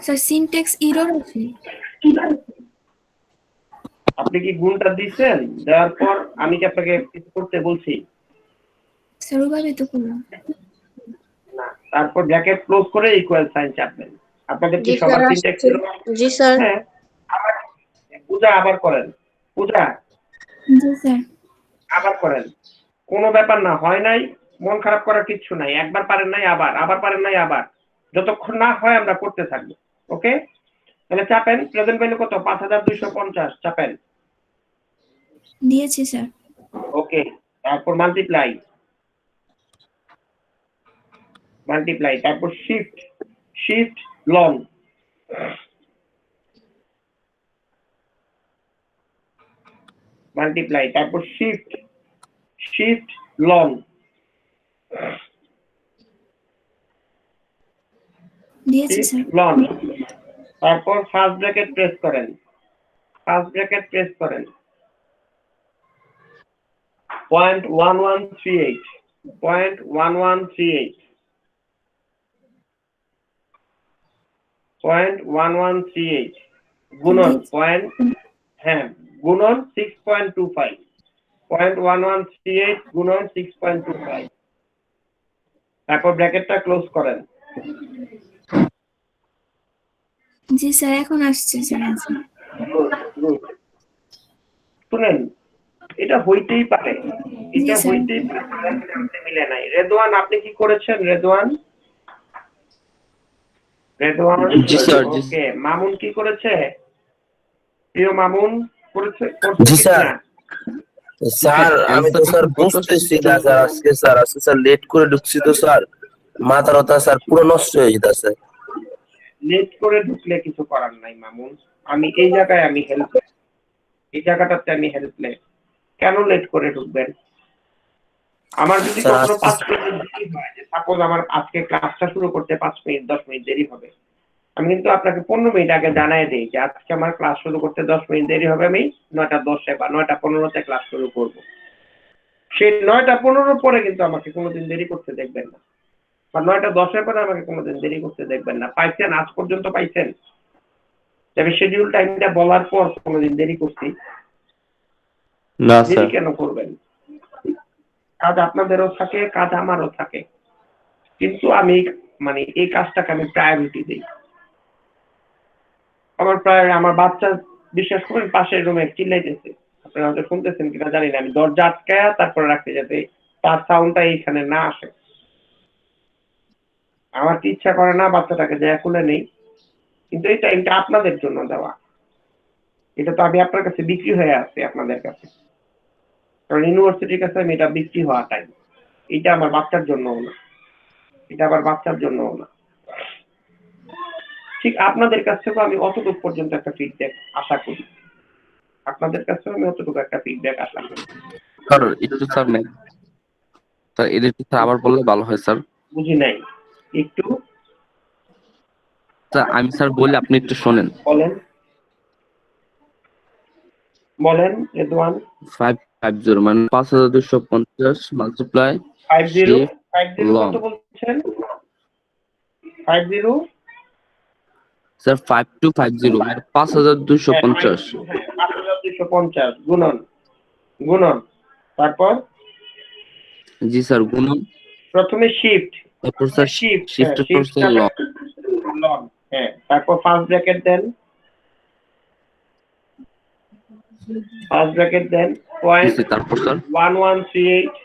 স্যার সিনট্যাক্স এরর আছে। আপনি কি গুণটা দিচ্ছেন? দেওয়ার পর আমি কি আপনাকে কিছু করতে বলছি? স্যার ওইভাবে তো করলাম। না, তারপর ব্র্যাকেট ক্লোজ করে ইকুয়াল সাইন চাপবেন। আপনাদের কি জি সবার স্যার, সিনট্যাক্স আসছে। ছিল? জি স্যার। হ্যাঁ। আবার পূজা আবার করেন। পূজা জি স্যার। আবার করেন। কোনো ব্যাপার না, হয় নাই, মন খারাপ করার কিচ্ছু নাই। একবার পারেন নাই আবার পারেন নাই আবার। যতক্ষণ না হয় আমরা করতে থাকবো। ওকে? তাহলে চাপেন। প্রেজেন্ট ভ্যালু কত? 5250 চাপেন। দিয়েছি স্যার। ওকে। তারপর মাল্টিপ্লাই, তারপর শিফট লং, মাল্টিপ্লাই, তারপর শিফট লং, দিয়েছি স্যার। লং। তারপর ফার্স্ট ব্র্যাকেট প্রেস করেন। 0.1138 গুণন গুণন 6.25। 0.1138 গুণন 6.25। তারপর ব্র্যাকেটটা ক্লোজ করেন। জি স্যার এখন আসছে স্যার। শুনেন, এটা হইতেই পারে, জি স্যার। মিলে নাই। রেদওয়ান আপনি কি করেছেন? রেদওয়ান জি স্যার, জি ওকে। মামুন কি করেছে? প্রিয় মামুন করছে জি কি স্যার। না? স্যার আমি তো স্যার বুঝতেছি না স্যার, আজকে স্যার লেট করে ঢুকছি তো স্যার, মাথা ব্যথা স্যার পুরো নষ্ট হয়ে যেতেছে। লেট করে ঢুকলে কিছু করার নাই মামুন। আমি এই জায়গায় আমি হেল্পলেস, এই জায়গাটাতে আমি হেল্পলেস। কেন লেট করে ঢুকবেন? আমার যদি স্যার কখনো আজকে 5 মিনিট দেরি হয়, যে সাপোজ আমার আজকে ক্লাসটা শুরু করতে 5 মিনিট 10 মিনিট দেরি হবে, আমি কিন্তু আপনাকে 15 মিনিট আগে জানাই দিই যে আজকে আমার ক্লাস শুরু করতে 10 মিনিট দেরি হবে, আমি 9:10 বা 9:15 ক্লাস শুরু করব। সেই 9:15 পরে কিন্তু আমাকে কোনোদিন দেরি করতে দেখবেন না, বা 9:10 পরে আমাকে কোনোদিন দেরি করতে দেখবেন না। পাইছেন? আজ পর্যন্ত পাইছেন? তবে শিডিউল টাইমটা বলার পর কোনোদিন দেরি করছি? না দেরি স্যার। কেন করবেন? কাজ আপনাদেরও থাকে, কাজ আমারও থাকে, কিন্তু আমি মানে এই কাজটাকে আমি প্রায়োরিটি দিই। আমার বাচ্চা, বিশ্বাস করেন, পাশের রুমে চিল্লাইতেছে, আপনারা হয়তো শুনতেছেন কিনা জানি না। আমি দরজা আটকায়া তারপরে রাখতে, যাতে তার সাউন্ডটা এইখানে না আসে। আমার কি ইচ্ছা করে না বাচ্চাটাকে দেয়া খুলে নেই, কিন্তু এই টাইমটা আপনাদের জন্য দেওয়া। এটা তো আমি আপনার কাছে বিক্রি হয়ে আসছি, আপনাদের কাছে, কারণ ইউনিভার্সিটির কাছে আমি এটা বিক্রি হওয়া টাইম। এটা আমার বাচ্চার জন্যও না, এটা আবার বাচ্চার জন্যও না। ঠিক আপনাদের কাছ থেকেও আমি অতটুকু পর্যন্ত একটা ফিডব্যাক আশা করি, আপনাদের কাছেও আমি অতটুকু একটা ফিডব্যাক আশা করি। স্যার একটু স্যার স্যার এটা একটু স্যার আবার বললে ভালো হয় স্যার। বুঝি নাই, একটু স্যার আমি স্যার বলি আপনি একটু শোনেন। বলেন বলেন। রেদওয়ান 550 মানে 5250 মাল্টিপ্লাই 50 শিফট 50 লং। কত বলছেন? 50 স্যার 5250 মানে 5250 5250 গুণন গুণন তারপর জি স্যার গুণন প্রথমে শিফট তারপর স্যার শিফট শিফটের পর শিফট স্যার লং। লং, হ্যাঁ তারপর ফার্স্ট ব্র্যাকেট দেন, ফার্স্ট ব্র্যাকেট দেন পয়েন্ট তারপর স্যার 1138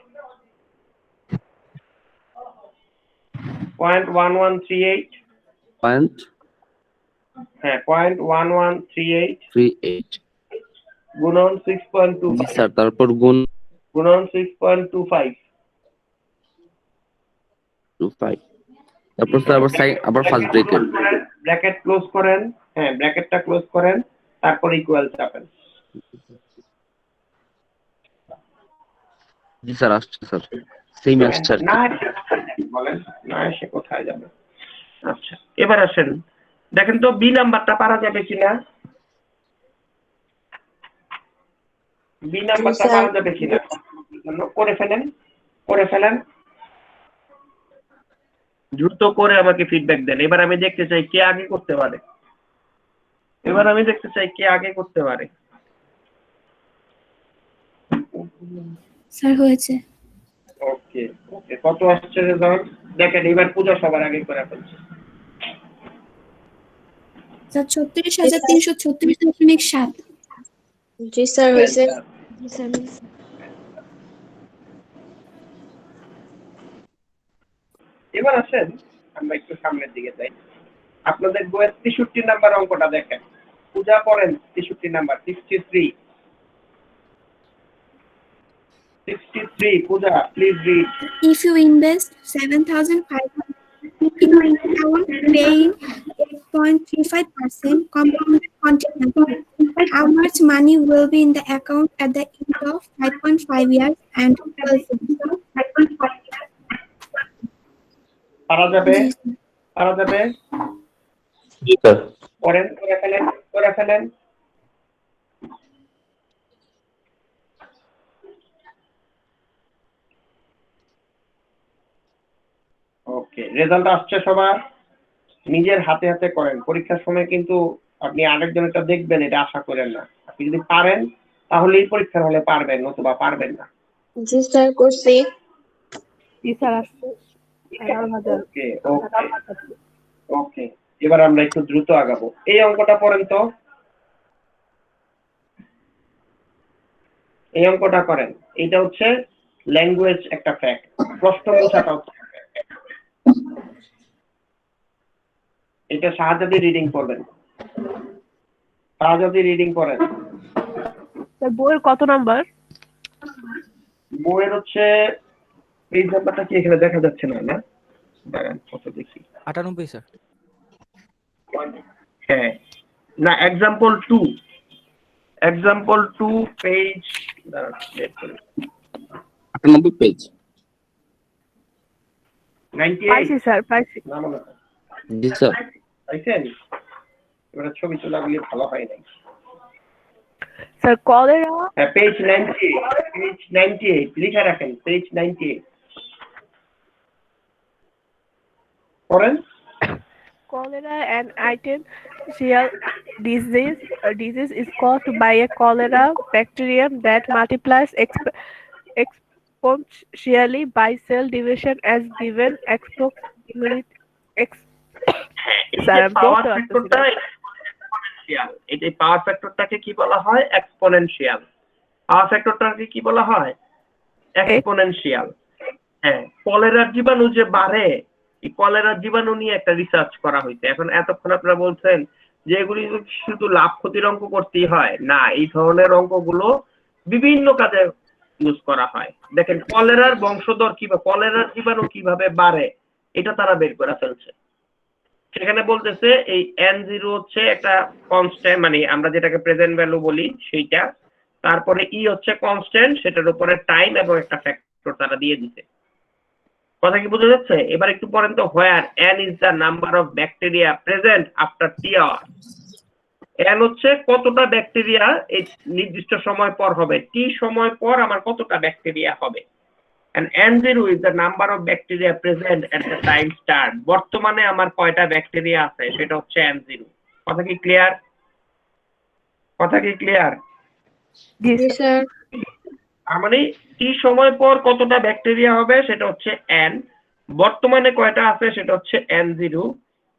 পয়েন্ট 1138 পয়েন্ট হ্যাঁ পয়েন্ট 1138 38 গুণন জি 6.25 স্যার তারপর গুণ গুণন 6.25 25 তারপর স্যার আবার ফার্স্ট ব্রেকেট। ব্র্যাকেট ক্লোজ করেন, হ্যাঁ ব্র্যাকেটটা ক্লোজ করেন, তারপর ইকুয়াল চাপেন। জি স্যার আসছে স্যার সেম আসছে আর না কি। বলেন না এসে কোথায় যাবে। আচ্ছা এবার আসেন, দেখেন তো বি নাম্বারটা পারা যাবে কিনা, বি নাম্বারটা পারা যাবে কিনা, করে ফেলেন করে ফেলেন, দ্রুত করে আমাকে ফিডব্যাক দেন। এবার আমি দেখতে চাই কে আগে করতে পারে, এবার আমি দেখতে চাই কে আগে করতে পারে। স্যার হয়েছে। ওকে ওকে, কত আসছে রেজাল্ট দেখেন, এবার পূজা সবার আগে করে ফেলছে। স্যার 36,336.7। জি স্যার হয়েছে। জি স্যার এবার আসেন আমরা একটু সামনের দিকে যাই, আপনাদের বইয়ের 63 নাম্বার অঙ্কটা দেখেন, পূজা পড়েন 63 number 63 Puja please read. If you invest 7,500 in an account paying 8.35% compounded continuously, how much money will be in the account at the end of 5.5 years and 12 years? পারা যাবে পারা যাবে, জি স্যার। পড়েন করে ফেলেন করে ফেলেন। ওকে রেজাল্ট আসছে সবার, নিজের হাতে হাতে করেন, পরীক্ষার সময় কিন্তু আপনি আরেকজনেরটা দেখবেন এটা আশা করেন না, আপনি যদি পারেন তাহলেই পরীক্ষার হলে পারবেন, নতুবা পারবেন না। জি স্যার করছি। জি স্যার আসছে 11,000। ওকে ওকে ওকে, এবার আমরা একটু দ্রুত আগাবো। এই অঙ্কটা পড়েন তো, এই অঙ্কটা করেন। এটা হচ্ছে ল্যাঙ্গুয়েজ একটা ফ্যাক্ট, প্রশ্ন বোঝাটা হচ্ছে এটা। শাহজাদি রিডিং করবেন, শাহজাদি রিডিং করেন। স্যার বইয়ের কত নাম্বার? বইয়ের হচ্ছে পেজ নাম্বারটা কি এখানে দেখা যাচ্ছে না, না দাঁড়ান কত দেখি। 98 স্যার। হ্যাঁ না, এক্সাম্পল 2 পেজ, দাঁড়ান বের করি, 98 পেজ 98 পাইছি স্যার পাইছি। না মনে হয় জি স্যার। পাইছেন? এবারে ছবি তোলাগুলি ভালো হয় নাই। স্যার কলেরা হ্যাঁ পেজ 98 লিখে রাখেন, পেজ 98 পড়েন। cholera an artificial disease is caused by a cholera bacterium that multiplies exponentially by cell division as given approximately sir আমি পাওয়ার বলতে ফ্যাক্টরটা এক্সপোনেনশিয়াল, এই পাওয়ার ফ্যাক্টরটাকে কি বলা হয়? এক্সপোনেনশিয়াল। পাওয়ার ফ্যাক্টরটাকে কি বলা হয়? এক্সপোনেনশিয়াল। হ্যাঁ কলেরার জীবাণু যে বাড়ে, এই কলেরার জীবাণু নিয়ে একটা রিসার্চ করা হয়েছে। এখন এতক্ষণ আপনারা বলছেন যে এগুলি শুধু লাভ ক্ষতির অঙ্ক করতেই হয় না, এই ধরনের অঙ্কগুলো বিভিন্ন কাজে ইউজ করা হয়। দেখেন কলেরার বংশধর কিভাবে, কলেরার জীবাণু কিভাবে বাড়ে এটা তারা বের করে ফেলছে। সেখানে বলতেছে এই N0 হচ্ছে একটা কনস্ট্যান্ট, মানে আমরা যেটাকে প্রেজেন্ট ভ্যালু বলি সেইটা, তারপরে ই হচ্ছে কনস্ট্যান্ট, সেটার উপরে টাইম এবং একটা ফ্যাক্টর তারা দিয়ে দিছে। কথা কি বোঝা যাচ্ছে? এবার একটু পরেন তো, where n is the number of bacteria present after t hour. n হচ্ছে কতটা ব্যাকটেরিয়া এই নির্দিষ্ট সময় পর হবে, t সময় পর আমার কতটা ব্যাকটেরিয়া হবে। and n0 is the number of bacteria present at the time start। বর্তমানে আমার কয়টা ব্যাকটেরিয়া আছে সেটা হচ্ছে n0। কথা কি ক্লিয়ার? কথা কি ক্লিয়ার? জি স্যার। মানে t সময় পর কতটা ব্যাকটেরিয়া হবে সেটা হচ্ছে n, বর্তমানে কয়টা আছে সেটা হচ্ছে n0,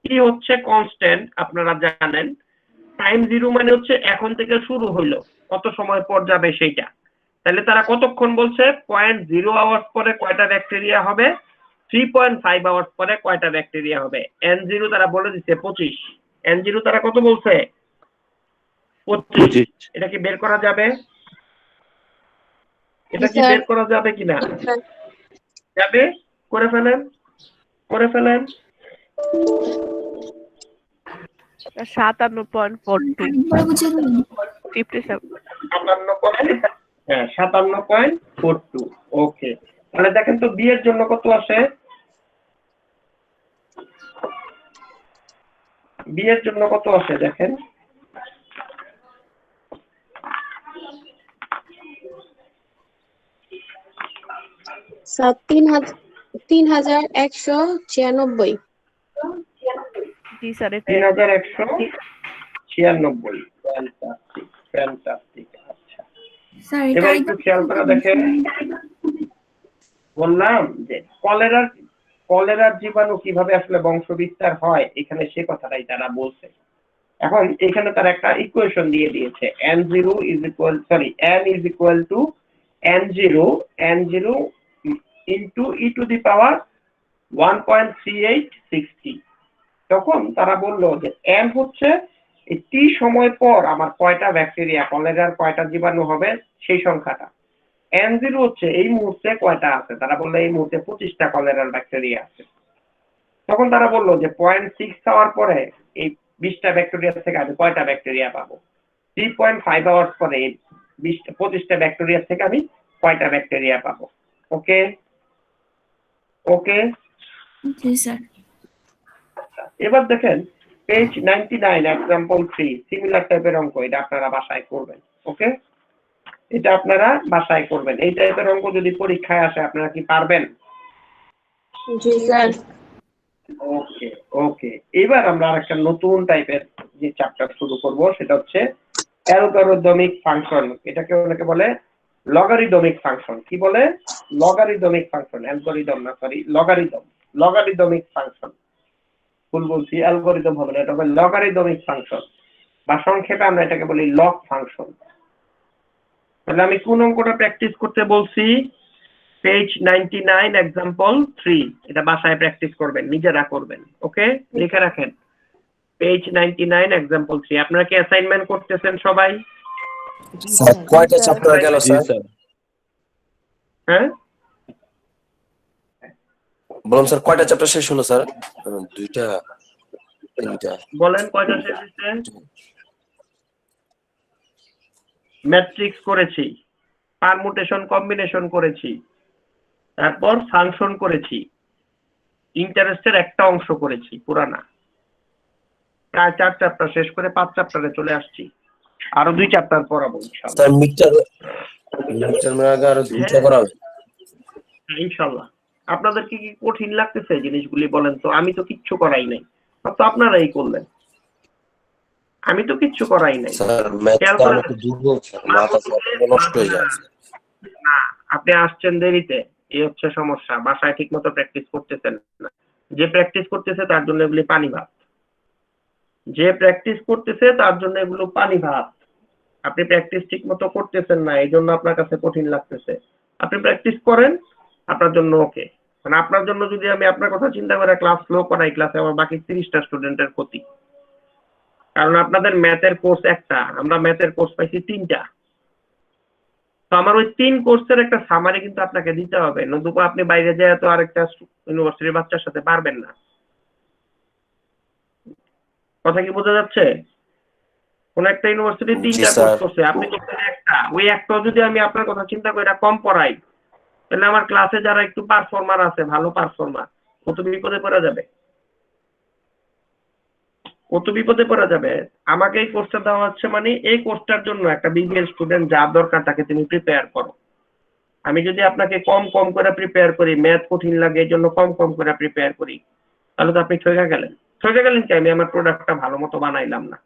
t হচ্ছে কনস্ট্যান্ট আপনারা জানেন, টাইম 0 মানে হচ্ছে এখন থেকে শুরু হইলো, কত সময় পর যাবে সেইটা। তাহলে তারা কতক্ষণ বলছে, 0.0 আওয়ার্স পরে কয়টা ব্যাকটেরিয়া হবে, 3.5 আওয়ার্স পরে কয়টা ব্যাকটেরিয়া হবে। n0 তারা বলে দিচ্ছে 25। n0 তারা কত বলছে? 25। এটা কি বের করা যাবে? এটা কি বের করা যাবে কিনা? যাবে, করে ফেলেন, করে ফেলেন। 57.42 একবার বুঝে দিন। 57। 57.42। ওকে, তাহলে দেখেন তো বি এর জন্য কত আসে। বি এর জন্য কত আসে দেখেন। স্যার 3196। জি স্যার, 3196। Fantastic, fantastic. আচ্ছা, স্যার এবার এটা একটু খেয়াল করে দেখেন, বললাম যে কলেরার জীবাণু কিভাবে আসলে বংশবিস্তার হয়, এখানে সে কথাটাই তারা বলছে। এখন এখানে তারা একটা ইকুয়েশন দিয়ে দিয়েছে, n0 is equal, sorry, n is equal to n0 into e to the power 1.3860। তখন তারা বললো যে n হচ্ছে এই t সময় পর আমার কয়টা ব্যাকটেরিয়া, কলেরার কয়টা জীবাণু হবে সেই সংখ্যাটা। n0 হচ্ছে এই মুহূর্তে কয়টা আছে, তারা বললো এই মুহূর্তে 25টা কলেরার ব্যাকটেরিয়া আছে। তখন তারা বললো যে 0.6 আওয়ার পরে এই 20টা ব্যাকটেরিয়া থেকে আমি কয়টা ব্যাকটেরিয়া পাবো, 3.5 আওয়ার্স পরে এই 25টা ব্যাকটেরিয়া থেকে আমি কয়টা ব্যাকটেরিয়া পাবো। ওকে, ওকে জি স্যার। এবার দেখেন পেজ 99 এক্সাম্পল 3, সিমিলার টাইপের অঙ্ক, এটা আপনারা বাসায় করবেন। ওকে, এটা আপনারা বাসায় করবেন। এই টাইপের অঙ্ক যদি পরীক্ষায় আসে আপনারা কি পারবেন? জি স্যার। ওকে, ওকে, এবার আমরা আরেকটা নতুন টাইপের যে চ্যাপ্টার শুরু করব সেটা হচ্ছে অ্যালগরিদমিক ফাংশন। এটাকে অনেকে বলে লগারিদমিক ফাংশন। কি বলে? লগারিদমিক ফাংশন, অ্যালগরিদম না, সরি, লগারিদম, লগারিদমিক ফাংশন। ভুল বলছি, অ্যালগরিদম হবে না, এটা হবে লগারিদমিক ফাংশন, বা সংক্ষেপে আমরা এটাকে বলি লগ ফাংশন। তাহলে আমি কোন অঙ্কটা প্র্যাকটিস করতে বলছি? Page 99 example 3। এটা বাসায় প্র্যাকটিস করবেন, নিজেরা করবেন। ওকে, লিখে রাখেন পেজ 99 এক্সাম্পল 3। আপনারা কি অ্যাসাইনমেন্ট করতেছেন সবাই? স্যার কয়টা চ্যাপ্টার গেল স্যার? হ্যাঁ, বললাম স্যার কয়টা চ্যাপ্টার শেষ হলো স্যার? 2টা 3টা। বলেন কয়টা শেষ হয়েছে? ম্যাট্রিক্স করেছি, পারমুটেশন কম্বিনেশন করেছি, তারপর ফাংশন করেছি, ইন্টারেস্টের একটা অংশ করেছি, পুরানা। প্রায় 4 চ্যাপ্টার শেষ করে 5 চ্যাপ্টারে চলে আসছি, আরো 2 চ্যাপ্টার পড়াবো ইনশাআল্লাহ। স্যার মিটার আগে আরো 2টা করা হবে ইনশাআল্লাহ। আপনাদের কি কঠিন লাগতেছে জিনিসগুলি বলেন তো? আমি তো কিচ্ছু করাই নাই, সব তো আপনারাই করলেন, আমি তো কিচ্ছু করাই নাই। স্যার ম্যাথটা আমাকে দুর্বল স্যার, মাথা নষ্ট হয়ে যাচ্ছে। না, আপনি আসছেন দেরিতে, এই হচ্ছে সমস্যা। বাসায় ঠিকমতো প্র্যাকটিস করতেছেন না। যে প্র্যাকটিস করতেছে তার জন্য এগুলি পানি ভাত, যে প্র্যাকটিস করতেছে তার জন্য এগুলো পানি ভাত। আপনি প্র্যাকটিস ঠিকমতো করতেছেন না, এই জন্য আপনার কাছে কঠিন লাগতেছে। আপনি প্র্যাকটিস করেন, আপনার জন্য ওকে। মানে আপনার জন্য যদি আমি আপনার কথা চিন্তা করে ক্লাস স্লো করাই, ক্লাসে আমার বাকি 30টা স্টুডেন্টের ক্ষতি। কারণ আপনাদের ম্যাথের কোর্স একটা, আমরা ম্যাথের কোর্স পাইছি 3টা। তো আমার ওই 3 কোর্সের একটা সামারি কিন্তু আপনাকে দিতে হবে, নতুবা আপনি বাইরে যায় তো আরেকটা ইউনিভার্সিটির বাচ্চার সাথে পারবেন না। কথা কি বোঝা যাচ্ছে? কোন একটা ইউনিভার্সিটি 3টা কোর্স করছে, আপনি করছেন একটা, ওই একটাও যদি আমি আপনার কথা চিন্তা করে কম পড়াই, তাহলে আমার ক্লাসে যারা একটু পারফর্মার আছে, ভালো পারফর্মার, কত বিপদে পড়া যাবে, কত বিপদে পড়া যাবে। আমাকে এই কোর্সটা দেওয়া হচ্ছে মানে এই কোর্সটার জন্য একটা বিবিএল স্টুডেন্ট যা দরকার তাকে তুমি প্রিপেয়ার করো। আমি যদি আপনাকে কম কম করে প্রিপেয়ার করি, ম্যাথ কঠিন লাগে এই জন্য কম কম করে প্রিপেয়ার করি, তাহলে তো আপনি ঠকে গেলেন। ঠকে গেলেন কি, আমি আমার প্রোডাক্টটা ভালো মতো বানাইলাম না।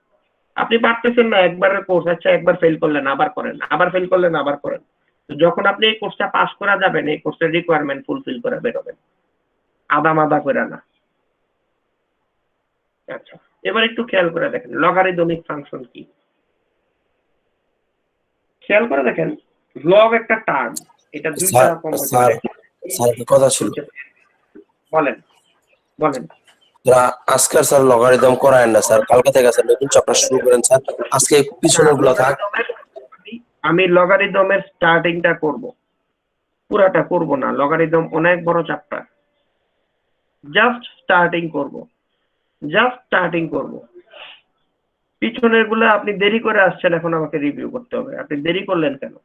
আপনি পারতেছেন না, একবারের কোর্স, আচ্ছা একবার ফেল করলেন আবার করেন, আবার ফেল করলেন আবার করেন। তো যখন আপনি এই কোর্সটা পাস করা যাবেন, এই কোর্সের রিকোয়ারমেন্ট ফুলফিল করে বেরোবেন, আদা মাদা করে না। আচ্ছা, এবার একটু খেয়াল করে দেখেন লগারিদমিক ফাংশন কি। খেয়াল করে দেখেন, লগ একটা টার্ম, এটা দুইটা স্যার রকম হতে স্যার পারে। স্যার একটা কথা ছিল, বলেন বলেন। আজকের স্যার লগারিদম করায় না স্যার, কালকে থেকে স্যার নতুন চ্যাপ্টার শুরু করেন স্যার, আজকে পিছনের গুলো থাক। আমি লগারিদমের স্টার্টিংটা করব, পুরাটা করব না। লগারিদম অনেক বড় চ্যাপ্টার, জাস্ট স্টার্টিং করব, জাস্ট স্টার্টিং করব। পিছনের গুলো আপনি দেরি করে আসছেন, এখন আমাকে রিভিউ করতে হবে। আপনি দেরি করলেন কেন?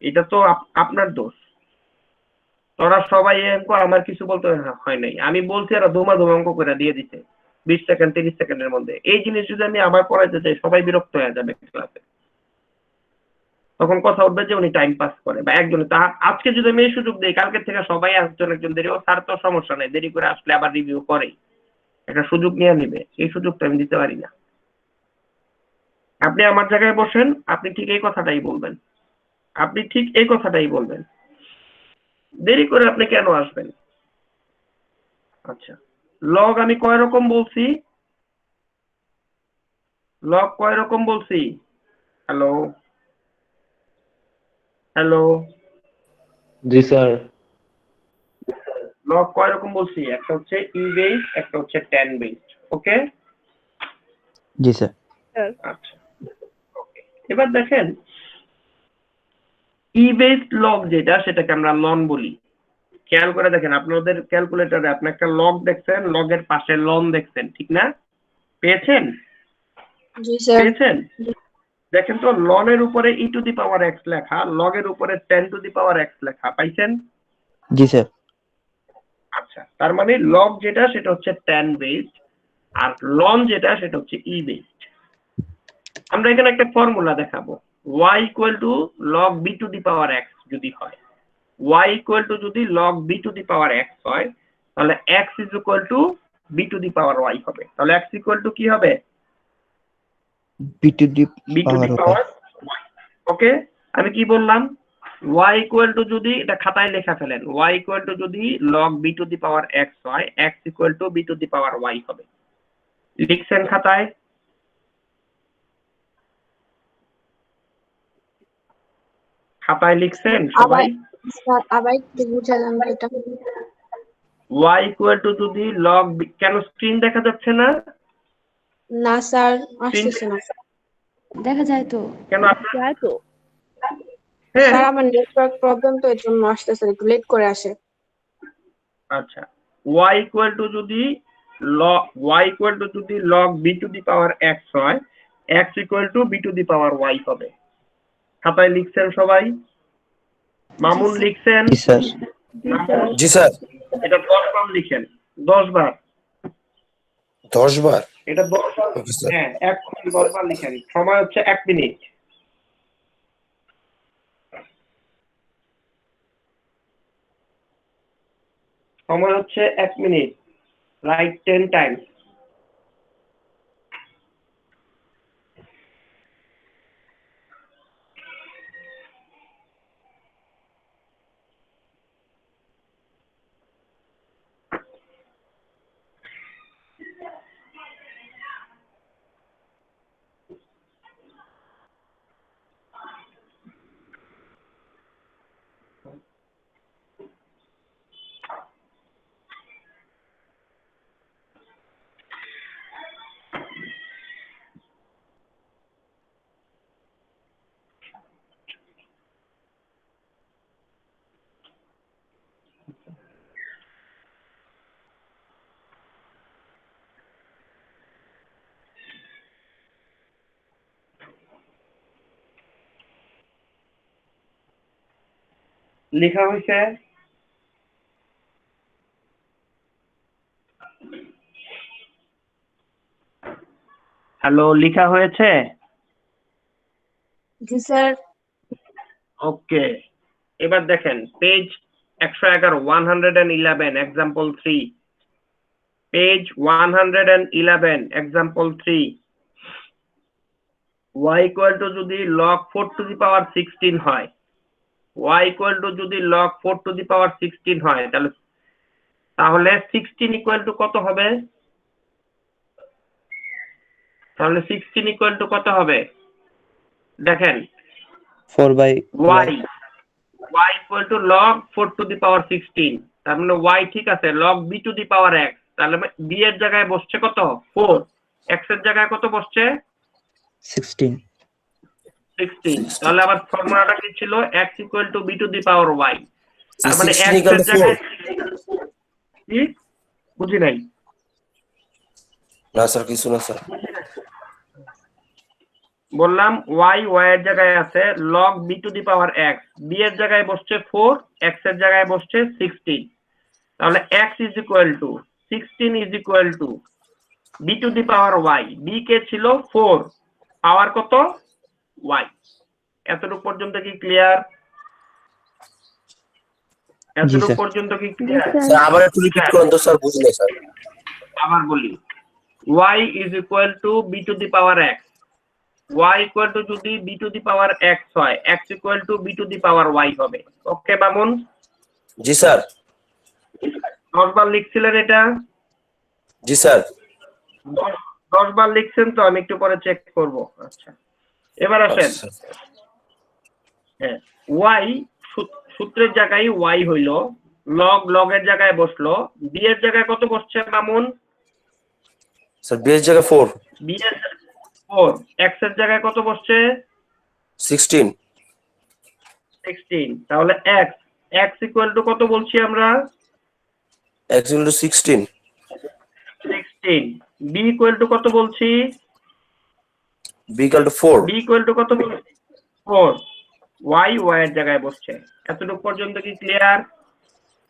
এটা তো আপনার দোষ। তোরা সবাই অঙ্ক, আমার কিছু বলতে হয় নাই, আমি বলছি আর ধুমা ধুমা অঙ্ক করে দিয়ে দিতে 20 সেকেন্ড 30 সেকেন্ডের মধ্যে। এই জিনিস যদি আমি আবার পড়াইতে চাই, সবাই বিরক্ত হয়ে যাবে ক্লাসে। তখন কথা উঠবে যে উনি টাইম পাস করে, বা একজন আজকে যদি আমি এই সুযোগ দিই, কালকে থেকে সবাই একজন একজন দেরি, ও স্যার তো সমস্যা নেই, দেরি করে আসলে আবার রিভিউ করে একটা সুযোগ নিয়ে নিবে, এই সুযোগটা আমি দিতে পারি না। আপনি আমার জায়গায় বসেন, আপনি ঠিক এই কথাটাই বলবেন, আপনি ঠিক এই কথাটাই বলবেন, দেরি করে আপনি কেন আসবেন? আচ্ছা, লগ আমি কয় রকম বলছি? লগ কয় রকম বলছি? হ্যালো হ্যালো, জি স্যার। লগ কয় রকম বলছি? একটা হচ্ছে ই বেস, একটা হচ্ছে টেন বেসড। ওকে, জি স্যার। আচ্ছা ওকে। এবার দেখেন, ই বেসড লগ যেটা, সেটাকে আমরা লন বলি। খেয়াল করে দেখেন, আপনাদের ক্যালকুলেটরে আপনি একটা লগ দেখছেন, লগের পাশে লন দেখছেন, ঠিক না? পেয়েছেন? জি স্যার। পেয়েছেন? দেখেন তো, লনের উপরে ই টু দি পাওয়ার এক্স লেখা, লগের উপরে 10 টু দি পাওয়ার এক্স লেখা, পাইছেন? জি স্যার। আচ্ছা, তার মানে লগ যেটা সেটা হচ্ছে 10 বেসড, আর লন যেটা সেটা হচ্ছে ই বেসড। আমরা এখানে একটা ফর্মুলা দেখাবো, y equal to log B to the power X যদি হয়, y ইকুয়াল টু যদি log B to the power X হয়, তাহলে x is equal to B to the power y হবে। তাহলে x ইকুয়াল টু কি হবে? B to D B to the power power y। Okay, আমি কি বললাম? y ইকুয়াল টু যদি, এটা খাতায় লেখা ফেলেন, y ইকুয়াল টু যদি log b to the power x হয়, x equal two b to the power y হবে। লিখছেন খাতায়? খাতায় লিখছেন আবার সবাই? স্যার আবার একটু বুঝালাম তো এটা। y ইকুয়াল টু যদি log b, কেন স্ক্রিন দেখা যাচ্ছে না? না স্যার, আসতেছে না। দেখা যায় তো। কেন আপনার? যায় তো। হ্যাঁ, স্যার আমার নেটওয়ার্ক প্রবলেম তো, এর জন্য আসতেছে, একটু লেট করে আসে। আচ্ছা, y ইকুয়াল টু যদি y ইকুয়াল টু যদি log b to the power x হয়, x equal two b to the power y হবে। খাতায় লিখছেন সবাই? মামুন লিখছেন? জি স্যার। জি স্যার। জি স্যার। এটা 10 বার লিখেন, 10 বার। 10 বার? এটা 10 বার, ওকে স্যার। হ্যাঁ, এক 10 বার লিখেন। সময় হচ্ছে 1 মিনিট। সময় হচ্ছে 1 মিনিট। Right 10 Times. লেখা হয়েছে হ্যালো লেখা হয়েছে জি স্যার। ওকে এবার দেখেন page 111 111 example 3 page 111 example 3 y equal to যদি log 4 টু দি পাওয়ার 16 হয় y ইকুয়াল টু যদি log 4 টু দি পাওয়ার 16 হয় তাহলে 16 ইকুয়াল টু কত হবে তাহলে 16 ইকুয়াল টু কত হবে দেখেন 4/y y equal to log 4 to the power 16 তার মানে y ঠিক আছে log b to the power x তাহলে b এর জায়গায় বসছে কত 4 x এর জায়গায় কত বসছে 16 তাহলে আবার ফর্মুলাটা কি ছিল x equal two b to the power y তার মানে x 16 এর জায়গায় কি বুঝি নাই না স্যার কিছু না স্যার বললাম y এর জায়গায় আছে log b to the power x b এর জায়গায় বসছে 4 x এর জায়গায় বসছে 16 তাহলে x is equal two 16 is equal two b to the power y b কে ছিল 4 পাওয়ার কত y এতটুকু পর্যন্ত কি ক্লিয়ার এতটুকু পর্যন্ত কি ক্লিয়ার স্যার আবার একটু রিপিট করুন তো স্যার বুঝিনি স্যার আবার বলি y is equal two b to the power x y equal to যদি b to the power x হয় x equal two b to the power y হবে ওকে মামুন জি স্যার 10 বার লিখছিলেন এটা জি স্যার 10 বার লিখছেন তো আমি একটু পরে চেক করব আচ্ছা এবার আসেন হ্যাঁ y সূত্রের জায়গায় y হইলো log এর জায়গায় বসলো b এর জায়গায় কত বসছে মামুন স্যার b এর জায়গায় 4 b এর 4 x এর জায়গায় কত বসছে 16 তাহলে x ইকুয়াল টু কত বলছি আমরা x equal two 16 b equal to কত বলছি b equal to 4 b equal to কত বলছি 4 y এর জায়গায় বসছে এতটুকু পর্যন্ত কি ক্লিয়ার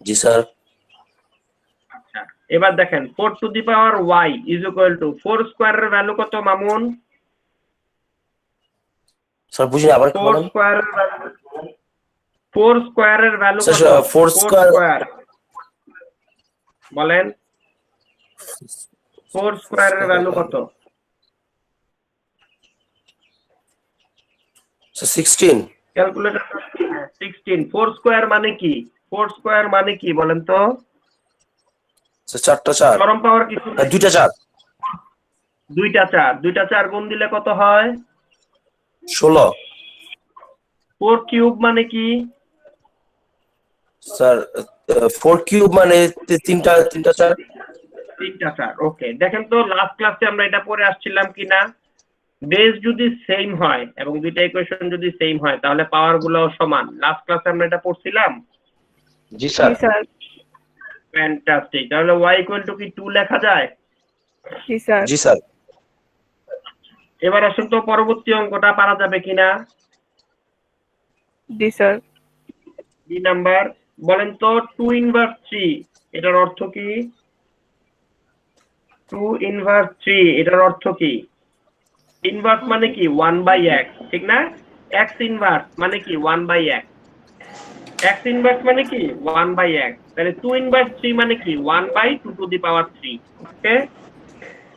জি স্যার আচ্ছা এবার দেখেন 4 to the power y is equal to 4 স্কয়ারের ভ্যালু কত মামুন স্যার বুঝিনি আবার কি 4 বলেন স্কয়ারের ভ্যালু কত স্যার 4 স্কয়ার বলেন 4 স্কয়ারের ভ্যালু কত স্যার 16 ক্যালকুলেটর 16 4 স্কয়ার মানে কি 4 স্কয়ার মানে কি বলেন তো স্যার 4টা 4 চরম পাওয়ার কি দুইটা 4 দুইটা 4 গুণ দিলে কত হয় 16 4 কিউব মানে কি স্যার 4 কিউব মানে তিনটা 4 ওকে দেখেন তো লাস্ট ক্লাসে আমরা এটা পড়ে আসছিলাম কিনা বেস যদি সেম হয় এবং দুইটা ইকুয়েশন যদি সেম হয় তাহলে পাওয়ার গুলোও সমান লাস্ট ক্লাসে আমরা এটা পড়ছিলাম জি স্যার ফ্যান্টাস্টিক তাহলে y ইকুয়াল টু কি 2 লেখা যায় জি স্যার এবার আসুন তো পরবর্তী অঙ্কটা পারা যাবে কিনা জি স্যার বি নাম্বার বলেন তো 2 ইনভার্স 3 এটার অর্থ কি 2 ইনভার্স 3 এটার অর্থ কি ইনভার্স মানে কি 1/x ঠিক না x ইনভার্স মানে কি 1/x x ইনভার্স মানে কি 1/x তাহলে 2 ইনভার্স 3 মানে কি 1/2 to the power 3 okay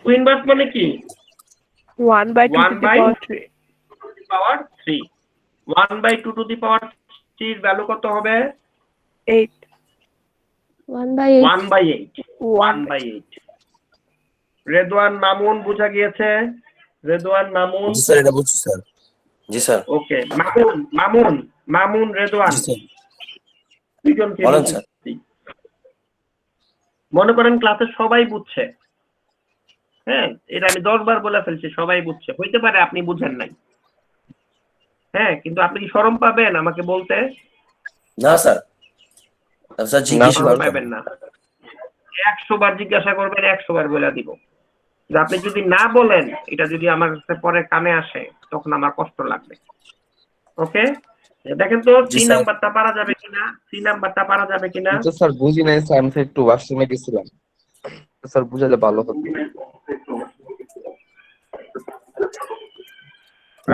2 inverse মানে কি 1/2 to the power 3 power 3 1/2 to the power 3 এর ভ্যালু কত হবে 8 1/8 রেদওয়ান মামুন বুঝা গিয়েছে রেদওয়ান মামুন জি স্যার এটা বুঝছি স্যার জি স্যার ওকে মামুন রেদওয়ান দুইজন কে বলেন স্যার মনে করেন ক্লাসে সবাই বুঝছে হ্যাঁ এটা আমি 10 বার বলে ফেলছি সবাই বুঝছে হইতে পারে আপনি বুঝেন নাই হ্যাঁ কিন্তু আপনি কি শরম পাবেন আমাকে বলতে না স্যার স্যার জিজ্ঞেস পাবেন না 100 বার জিজ্ঞাসা করবেন 100 বার বলে দিব যে আপনি যদি না বলেন এটা যদি আমার কাছে পরে কানে আসে তখন আমার কষ্ট লাগবে ওকে দেখেন তো জি 3 স্যার। নাম্বারটা পারা যাবে কিনা, 3 নাম্বারটা পারা যাবে কিনা। কিন্তু স্যার বুঝি নাই স্যার, আমি একটু ওয়াশরুমে গেছিলাম, স্যার বুঝালে ভালো হতো।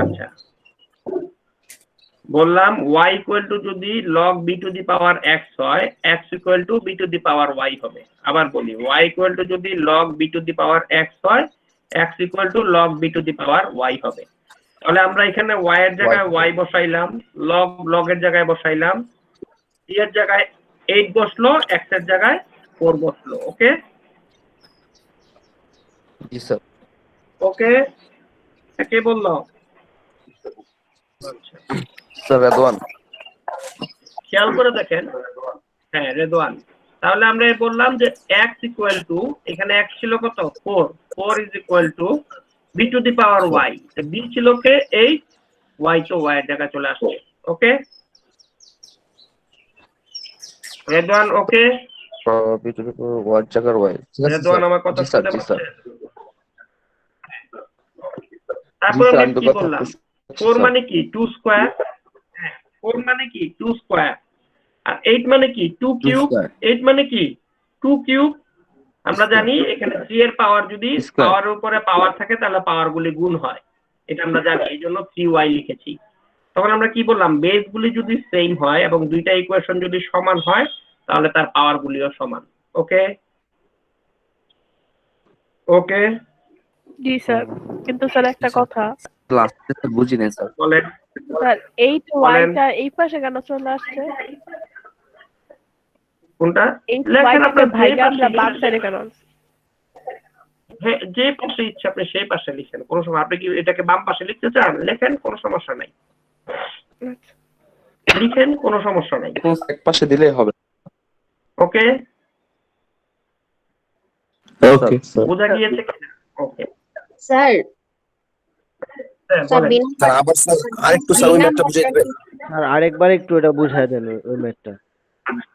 আচ্ছা, বললাম y ইকুয়াল টু যদি log b to the power x হয়, x equal two b to the power y হবে। আবার বলি, y ইকুয়াল টু যদি log b to the power x হয়, x equal to log b to the power y হবে। তাহলে আমরা এখানে y এর জায়গায় y বসাইলাম, log এর জায়গায় বসাইলাম, c এর জায়গায় 8 বসলো, x এর জায়গায় 4 বসলো। ওকে জি স্যার। ওকে, কে বললো? আচ্ছা, স্যার রেদওয়ান। খেয়াল করে দেখেন। হ্যাঁ, রেদওয়ান। তাহলে আমরা বললাম যে x ইকুয়াল টু, এখানে x ছিল কত? 4 is equal two b to the power y। b ছিল কে 8, y তো y এর জায়গায় চলে আসছে। Okay Redwan, okay B to the power Y জায়গার ওয়াই। ঠিক আছে রেদওয়ান, স্যার। আমার কথা জি স্যার, শুনতে জি স্যার। পাচ্ছেন? তারপর স্যার, আমরা আমি তো কি কথা বললাম? বুঝছি, 4 স্যার। মানে কি 2 স্কয়ার, 4 মানে কি 2 স্কয়ার, আর 8 মানে কি 2 2 কিউব। স্কয়ার 8 মানে কি 2 কিউব। আমরা স্কয়ার জানি এখানে 3 এর পাওয়ার যদি স্কয়ার। পাওয়ারের উপরে পাওয়ার থাকে তাহলে পাওয়ার গুলি গুণ হয়, এটা আমরা জানি, এই জন্য 3y লিখেছি। তখন আমরা কি বললাম? বেস গুলি যদি সেম হয় এবং দুইটা ইকুয়েশন যদি সমান হয় তাহলে তার পাওয়ার গুলিও সমান। ওকে ওকে জি স্যার, কিন্তু স্যার একটা কথা, লাস্টে তো বুঝি নাই স্যার। বলেন স্যার এই বলেন ওয়াইটা এই পাশে কেন চলে আসছে? কোনটা? এই লেখেন ওয়াইটাকে আপনার যে ভাইগা আমরা পাশে বাম সাইডে কেন আনছি? হ্যাঁ, যে পাশে ইচ্ছা আপনি সেই পাশে লিখেন, কোনো সময় আপনি কি এটাকে বাম পাশে লিখতে চান লেখেন, কোনো সমস্যা নাই, লিখেন, কোনো সমস্যা নাই। কোন এক পাশে দিলেই হবে। ওকে ওকে স্যার। বোঝা গিয়েছে কিনা? ওকে স্যার স্যার বলেন। স্যার আবার স্যার আরেকটু স্যার ওই ম্যাথটা বুঝিয়ে দিবেন। আর আরেকবার একটু এটা বুঝায় দেন ওই ম্যাথটা।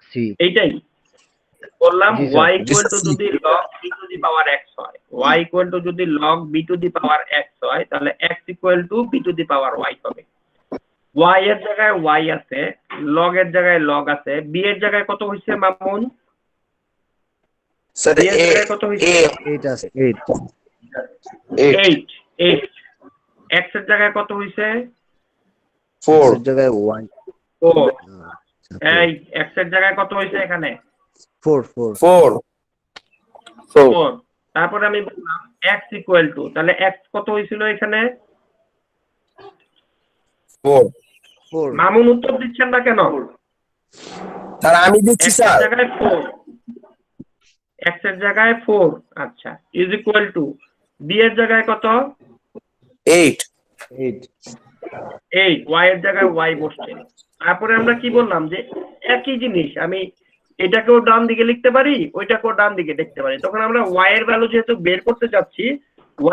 সি। এইটাই বললাম, জি স্যার। y ইকুয়াল টু যদি log b to the power x হয়, y ইকুয়াল টু যদি log b to the power x হয়, তাহলে x equal two b to the power y হবে। y এর জায়গায় y আছে, log এর জায়গায় log আছে, b এর জায়গায় কত হইছে মামুন? স্যার b এর জায়গায় কত হইছে? 8 আছে 8। 8 8। x এর জায়গায় কত হইছে? 4 এর জায়গায় 1। 4। এই x এর জায়গায় কত হইছে এখানে? 4। 4 4। তারপরে আমি বললাম x ইকুয়াল টু, তাহলে x কত হইছিল এখানে? 4 মামুন উত্তর দিচ্ছেন না কেন? স্যার আমি দিচ্ছি x এর স্যার। জায়গায় 4, x এর জায়গায় 4। আচ্ছা, ইজ ইকুয়াল টু b এর জায়গায় কত? 8 8, y এর জায়গায় y বসছে। তারপরে আমরা কি বললাম যে একই জিনিস আমি এটাকেও ডান দিকে লিখতে পারি, ওইটাকেও ডান দিকে লিখতে পারি। তখন আমরা y এর ভ্যালু যেহেতু বের করতে যাচ্ছি,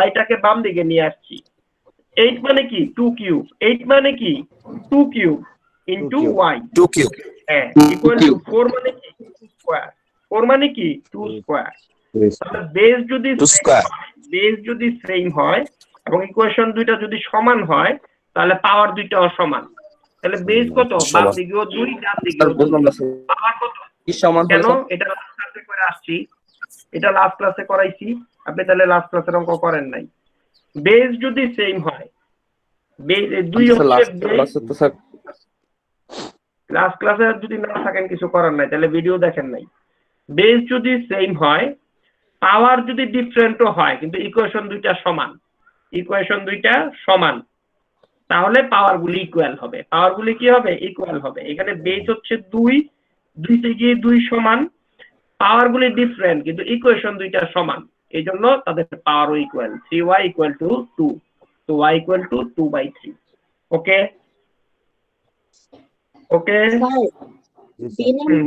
y টাকে বাম দিকে নিয়ে আসছি। 8 মানে কি 2 কিউব, 8 মানে কি 2 কিউব ইনটু y, 2 কিউব হ্যাঁ, ইকুয়াল টু 4 মানে কি 2 স্কয়ার, 4 মানে কি 2 স্কয়ার। তাহলে বেস যদি 2 স্কয়ার সেম হয় এবং ইকুয়েশন দুইটা যদি সমান হয় তাহলে পাওয়ার দুইটাও সমান। তাহলে বেস কত? বাম দিকেও 2, ডান দিকেও 2। বুঝলাম না স্যার। পাওয়ার কত? কি সমান কেন? হলো? এটা লাস্ট ক্লাসে করে আসছি, এটা লাস্ট ক্লাসে করাইছি, আপনি তাহলে লাস্ট ক্লাসের অঙ্ক করেন নাই। বেস যদি সেম হয়, বেস দুই স্যার হচ্ছে লাস্ট বেস। ক্লাসে তো স্যার লাস্ট ক্লাসে যদি না থাকেন কিছু করার নাই, তাহলে ভিডিও দেখেন নাই। বেস যদি সেম হয়, পাওয়ার যদি ডিফারেন্টও হয়, কিন্তু ইকুয়েশন দুইটা সমান, তাহলে পাওয়ার গুলি ইকুয়াল হবে। পাওয়ার গুলি কি হবে? ইকুয়াল হবে। এখানে বেস হচ্ছে 2, 2 থেকে 2 সমান, পাওয়ার গুলি ডিফারেন্ট কিন্তু ইকুয়েশন দুইটা সমান, এই জন্য তাদের পাওয়ারও ইকুয়াল। 3y ইকুয়াল টু 2, তো y ইকুয়াল টু 2/3। ওকে ওকে স্যার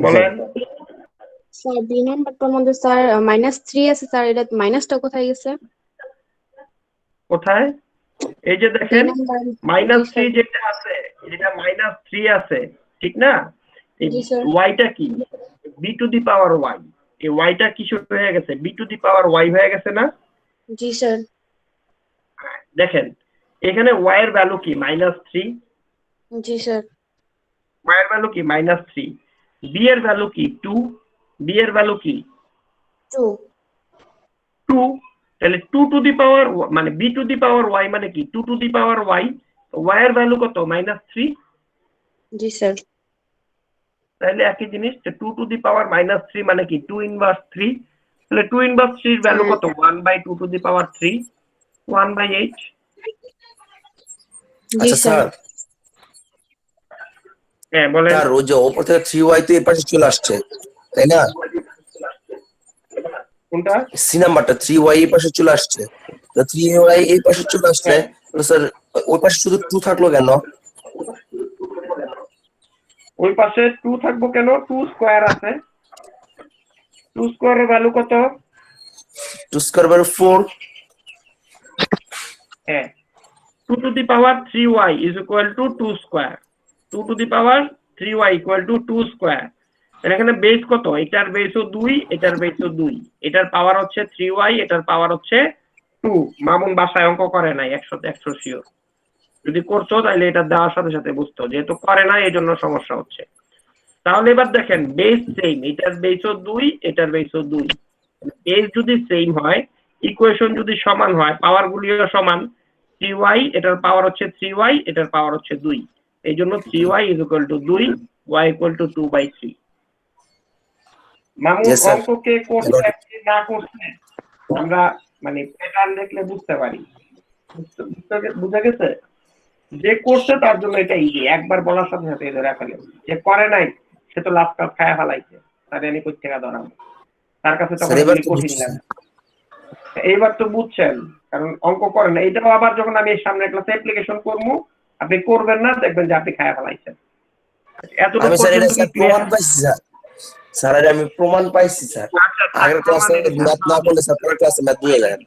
বলেন। স্যার বি নাম্বারটার মধ্যে স্যার -3 আছে স্যার, এটা মাইনাসটা কোথায় গেছে? কোথায়? এই যে দেখেন জি -3 যেটা আছে, যেটা -3 আছে, ঠিক না? এই জি স্যার। yটা কি? b to the power y, এই yটা কিছু হয়ে গেছে, b to the power y হয়ে গেছে না? জি স্যার। দেখেন এখানে y এর ভ্যালু কি? -3। জি স্যার। y এর ভ্যালু কি -3, b এর ভ্যালু কি 2, b এর ভ্যালু কি 2, তাহলে 2 টু দি পাওয়ার মানে b to the power y মানে কি 2 two the power y, y এর ভ্যালু কত -3। জি স্যার। তাহলে একই জিনিস, 2 টু দি পাওয়ার -3 মানে কি 2 ইনভার্স 3, তাহলে 2 ইনভার্স 3 এর ভ্যালু কত 1/2 টু দি পাওয়ার 3, 1/8। জি আচ্ছা স্যার। স্যার, হ্যাঁ বলেন। স্যার ওই যে ওপর থেকে 3y তো এই পাশে চলে আসছে, তাই না? কোনটা? সি নাম্বারটা 3y এই পাশে চলে আসছে, তো 3y এই পাশে চলে আসছে, তো স্যার ওই পাশে শুধু 2 থাকলো কেন? ওই পাশে 2 থাকবো কেন? 2 স্কয়ার আছে, 2 স্কয়ারের ভ্যালু কত? 2 স্কয়ার বাই 4। হ্যাঁ, 2 two the power 3y is equal two 2 square, 2 two the power 3y equal to 2 square. তাহলে এখানে বেস কত? এটার বেসও 2, এটার বেসও 2, এটার পাওয়ার হচ্ছে 3y, এটার পাওয়ার হচ্ছে 2। মামুন বাসায় অঙ্ক করে নাই 100 শিওর, যদি করতো তাহলে এটা দেওয়ার সাথে সাথে বুঝতো, যেহেতু করে না এই জন্য সমস্যা হচ্ছে। তাহলে এবার দেখেন বেস সেম, এটার বেসও 2, এটার বেসও 2, বেস যদি সেম হয়, ইকুয়েশন যদি সমান হয়, পাওয়ার গুলিও সমান, 3y এটার পাওয়ার হচ্ছে 3y, এটার পাওয়ার হচ্ছে 2, এই জন্য 3y is equal two 2, y equal two 2/3। Mamun Yes, sir. অঙ্ককে করতে না করতে আমরা মানে প্যাটার্ন দেখলে বুঝতে পারি, বুঝা গেছে? যে করছে তার জন্য এটা ইজি, একবার বলার সাথে সাথে ধরে ফেলে, যে করে নাই সে তো লাভ কাপ খায়া ফেলাইছে, তার আমি কই থেকে ধরাবো, তার কাছে তখন স্যার, এবার এগুলি তো কঠিন বুঝছি। লাগে। এইবার তো বুঝছেন, কারণ অঙ্ক করেন না। এটাও আবার যখন আমি সামনে ক্লাসে অ্যাপ্লিকেশন করবো, আপনি করবেন না, দেখবেন যে আপনি খায়া ফেলাইছেন। এতটুকু আমি স্যার এটা পর্যন্ত কি স্যার ক্লিয়ার? প্রমাণ পাইছি স্যার, স্যার এটা আমি প্রমাণ পাইছি স্যার। আচ্ছা, আগের ক্লাসে ম্যাথ না করলে স্যার পরের ক্লাসে ম্যাথ দিয়ে যায়।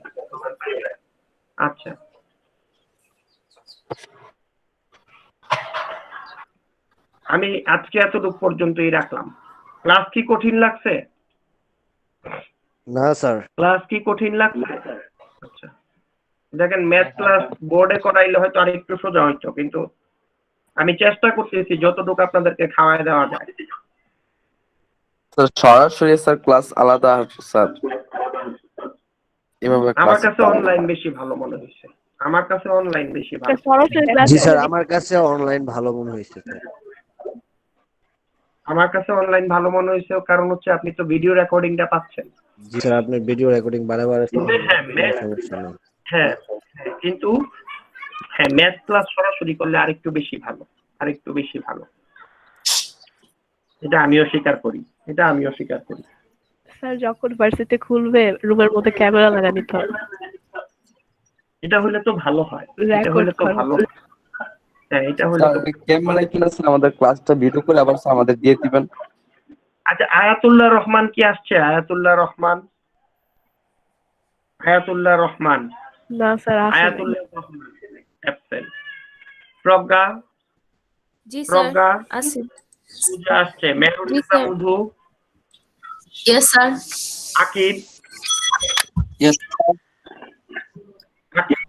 আচ্ছা, আমি আজকে এতটুকু পর্যন্তই রাখলাম। ক্লাস কি কঠিন লাগছে? না স্যার। ক্লাস কি কঠিন লাগছে? আচ্ছা, দেখেন ম্যাথ ক্লাস বোর্ডে করাইলে হয়তো আর একটু সোজা হইতো, কিন্তু আমি চেষ্টা করতেছি যতটুকু আপনাদেরকে খাওয়াই দেওয়া যায়। স্যার সরাসরি স্যার ক্লাস আলাদা স্যার, এভাবে আমার ক্লাস কাছে অনলাইন বেশি ভালো মনে হয়েছে, আমার কাছে অনলাইন বেশি ভালো। সরাসরি ক্লাস জি স্যার, আমার কাছে অনলাইন ভালো মনে হয়েছে স্যার। আমার কাছে অনলাইন ভালো মনে হয়েছে, কারণ হচ্ছে আপনি তো ভিডিও রেকর্ডিংটা পাচ্ছেন। জি স্যার, আপনার ভিডিও রেকর্ডিং বারবার সমস্যা নেই। হ্যাঁ, কিন্তু হ্যাঁ ম্যাথ ক্লাস সরাসরি করলে আরেকটু বেশি ভালো, আরেকটু বেশি ভালো। এটা আমিও স্বীকার করি, এটা আমিও স্বীকার করি। স্যার যখন ভার্সিটি খুলবে রুমের মধ্যে ক্যামেরা লাগা নিতে হবে, এটা হলে তো ভালো হয়, এটা হলে তো ভালো হয়। হ্যাঁ, এটা হলে তো। ক্যামেরায় কিনা স্যার আমাদের ক্লাসটা ভিডিও করে আবার স্যার আমাদের দিয়ে দিবেন। আচ্ছা, আয়াতুল্লাহ রহমান কি আসছে? আয়াতুল্লাহ রহমান, আয়াতুল্লাহ রহমান, না স্যার আসেনি। আয়াতুল্লাহ রহমান অ্যাবসেন্ট। প্রজ্ঞা, জি স্যার প্রজ্ঞা আছে। পূজা আসছে, মেহরুন জি sir. Madhu, yes sir. Akib, yes Akib,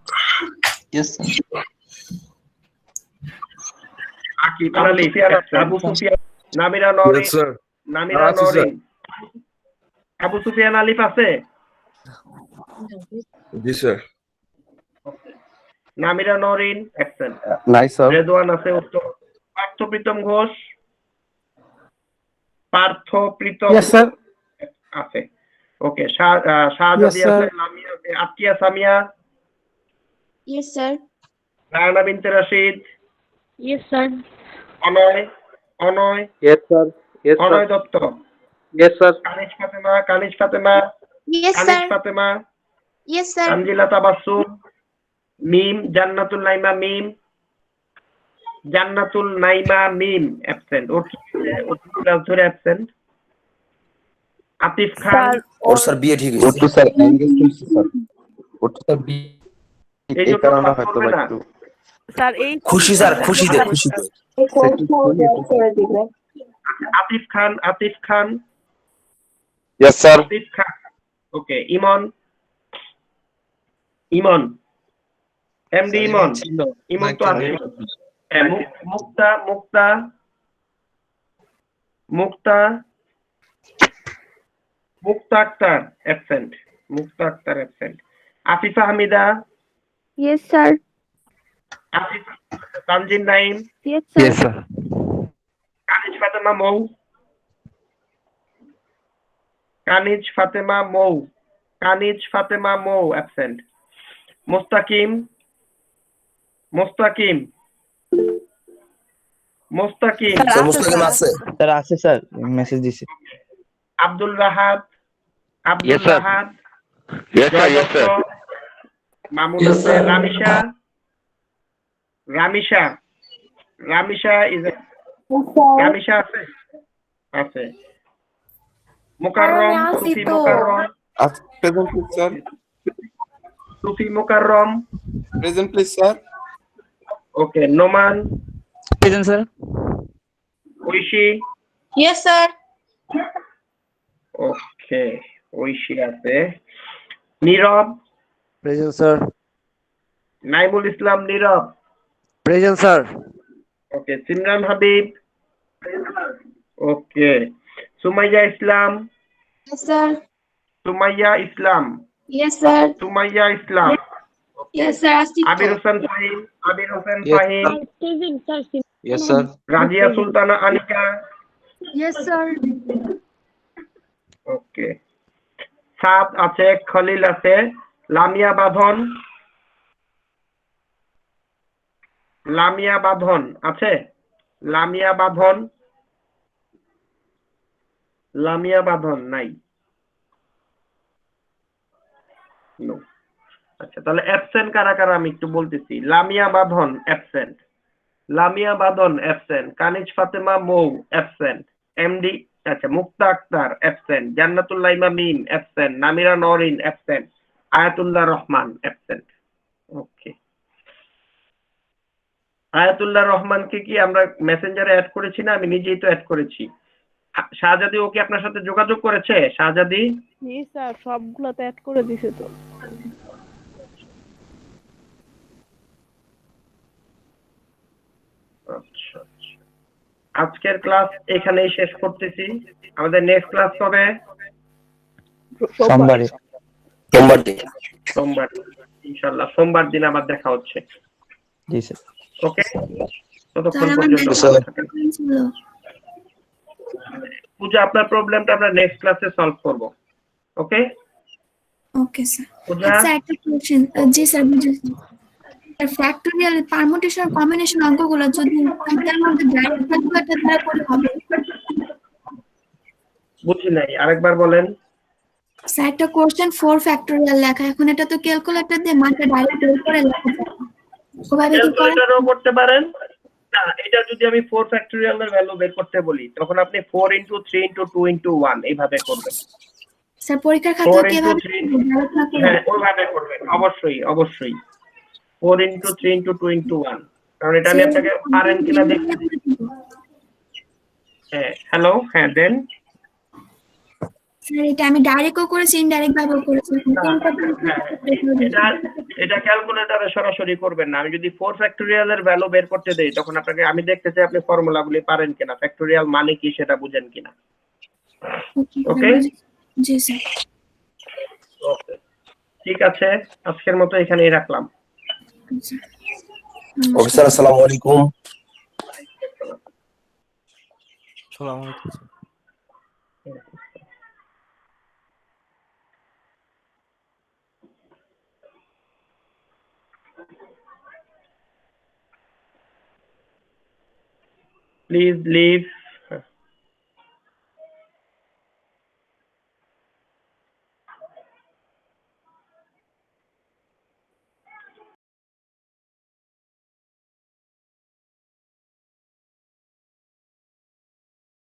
yes sir. Akib Ali, Abu Sufian, Namira Norin, Namira Norin, Abu Sufian Alif আছে? জি স্যার। নামিরা নরিন অ্যাবসেন্ট। নাই স্যার। রেদওয়ান আছে উত্তর। পার্থ প্রীতম ঘোষ, পার্থ প্রীতম আছে। ওকে, শাহজাদি আছে, লামিয়া আছে, Atia Samia, yes sir. Raina Binte Rashid, yes sir. Anoy, Anoy, yes sir. Yes sir. Anoy Dutta, yes sir. Kaniz Fatema, Kaniz Fatema, yes Kaniz sir. Fatema, yes sir. Tanzila Tabassum, Mim, Jannatul Naima Mim, Jannatul Naima Mim absent. ওর কি ক্লাস ধরে অ্যাবসেন্ট। আতিফ খান, স্যার ওর স্যার বিয়ে ঠিক ওর হয়েছে। তো স্যার এনগেজ হয়েছে স্যার, ওর তো স্যার এই এই জন্য কারণে ক্লাস হয়তো করবে বা না। একটু স্যার এই খুশি স্যার, খুশিতে খুশিতে। Atif Khan, Atif Khan, yes sir. Atif Khan. Okay, Emon, Emon, MD Emon, Emon তো আছে। হ্যাঁ, Mukta, Mukta, Mukta Akter absent. Mukta Akter absent. Afifa Hamida. Yes, sir. Tanzin Naim. Yes, sir. Yes, sir. Kaniz Fatema Mou. Kaniz Fatema Mou absent. Mostakim. Sir Mustakim আছে? স্যার আছে স্যার, মেসেজ দিছি। Abdul Rahat. Yes, sir. Yes, sir. Yes, sir. Mamun Hossain. Ramisha is Ramisha আছে। মুকাররম। সুফি Mukarram. Present, please, sir. Okay. Noman. Present sir. Oishi. Yes, sir. Okay, Oishi আছে। Nirob. Present sir. Naimul Islam Nirob. Present sir. Okay. Simran Habib. Okay. Sumaiya Islam. Yes, sir. Sumaiya Islam. Yes, sir. Yes, sir. Abir Hossain Fahim. Yes, sir. Razia Sultana Anika. Yes, sir. Okay. Saad আছে, খলিল আছে। লামিয়া বাঁধন আছে। লামিয়া বাঁধন নাই। No. আচ্ছা, তাহলে অ্যাবসেন্ট কারা কারা আমি একটু বলতেছি। Lamia Badhon absent. Kaniz Fatema Mou absent. MD আচ্ছা Mukta Akter absent. Jannatullah Mim absent. Namira Norin absent. Ayatullah Rahman absent. Okay. Ayatullah রহমানকে কি আমরা মেসেঞ্জারে অ্যাড করেছি না? আমি নিজেই তো অ্যাড করেছি। শাহজাদি ও কি আপনার সাথে যোগাযোগ করেছে? শাহজাদি? জি স্যার, সবগুলোতে অ্যাড করে দিছে তো। আচ্ছা, আজকের ক্লাস এখানেই শেষ করতেছি। আমাদের নেক্সট ক্লাস কবে? সোমবারে। সোমবার ইনশাআল্লাহ। সোমবার দিন আবার দেখা হচ্ছে। জি স্যার। ওকে, ততক্ষণ স্যার আমার পর্যন্ত নেক্সট ভালো থাকেন। ছিল। পূজা, আপনার প্রবলেমটা আমরা নেক্সট ক্লাসে সলভ করব। ওকে ওকে স্যার। পূজা? আচ্ছা একটা কোশ্চেন। জি স্যার বুঝেছি। ফ্যাক্টোরিয়াল পারমুটেশন কম্বিনেশন অঙ্কগুলো যদি খাতার মধ্যে ডাইরেক্ট ক্যালকুলেটর দ্বারা করে হবে? বুঝি নাই, আরেকবার বলেন। স্যার একটা কোশ্চেন 4 ফ্যাক্টোরিয়াল লেখা, এখন এটা তো ক্যালকুলেটর দিয়ে মানটা ডাইরেক্ট বের করে লেখা যায়। ওভাবে কি করে? ক্যালকুলেটরও করতে পারেন। না, এটা যদি আমি 4 ফ্যাক্টোরিয়াল এর ভ্যালু বের করতে বলি, তখন আপনি 4 * 3 * 2 * 1 এইভাবে করবেন। স্যার পরীক্ষার খাতায় 4 * কিভাবে 3 ডাইরেক্ট না করে? হ্যাঁ, ওইভাবে করবেন। অবশ্যই 4 * 3 * 2 * 1, কারণ এটা আমি আপনাকে পারেন কিনা দেখতে। হ্যাঁ, হ্যালো, হ্যাঁ দেন। স্যার এটা আমি ডাইরেক্টও করেছি, ইনডাইরেক্ট ভাবেও করেছি। এটা ক্যালকুলেটরে সরাসরি করবেন না। আমি যদি 4 ফ্যাক্টোরিয়াল এর ভ্যালু বের করতে দেই, তখন আপনাকে আমি দেখতে চাই আপনি ফর্মুলাগুলি পারেন কিনা, ফ্যাক্টোরিয়াল মানে কি সেটা বুঝেন কিনা। ওকে? জি স্যার। ওকে, ঠিক আছে, আজকের মতো এখানেই রাখলাম। ওকে স্যার, আসসালামু আলাইকুম। আসসালামু আলাইকুম স্যার। Please leave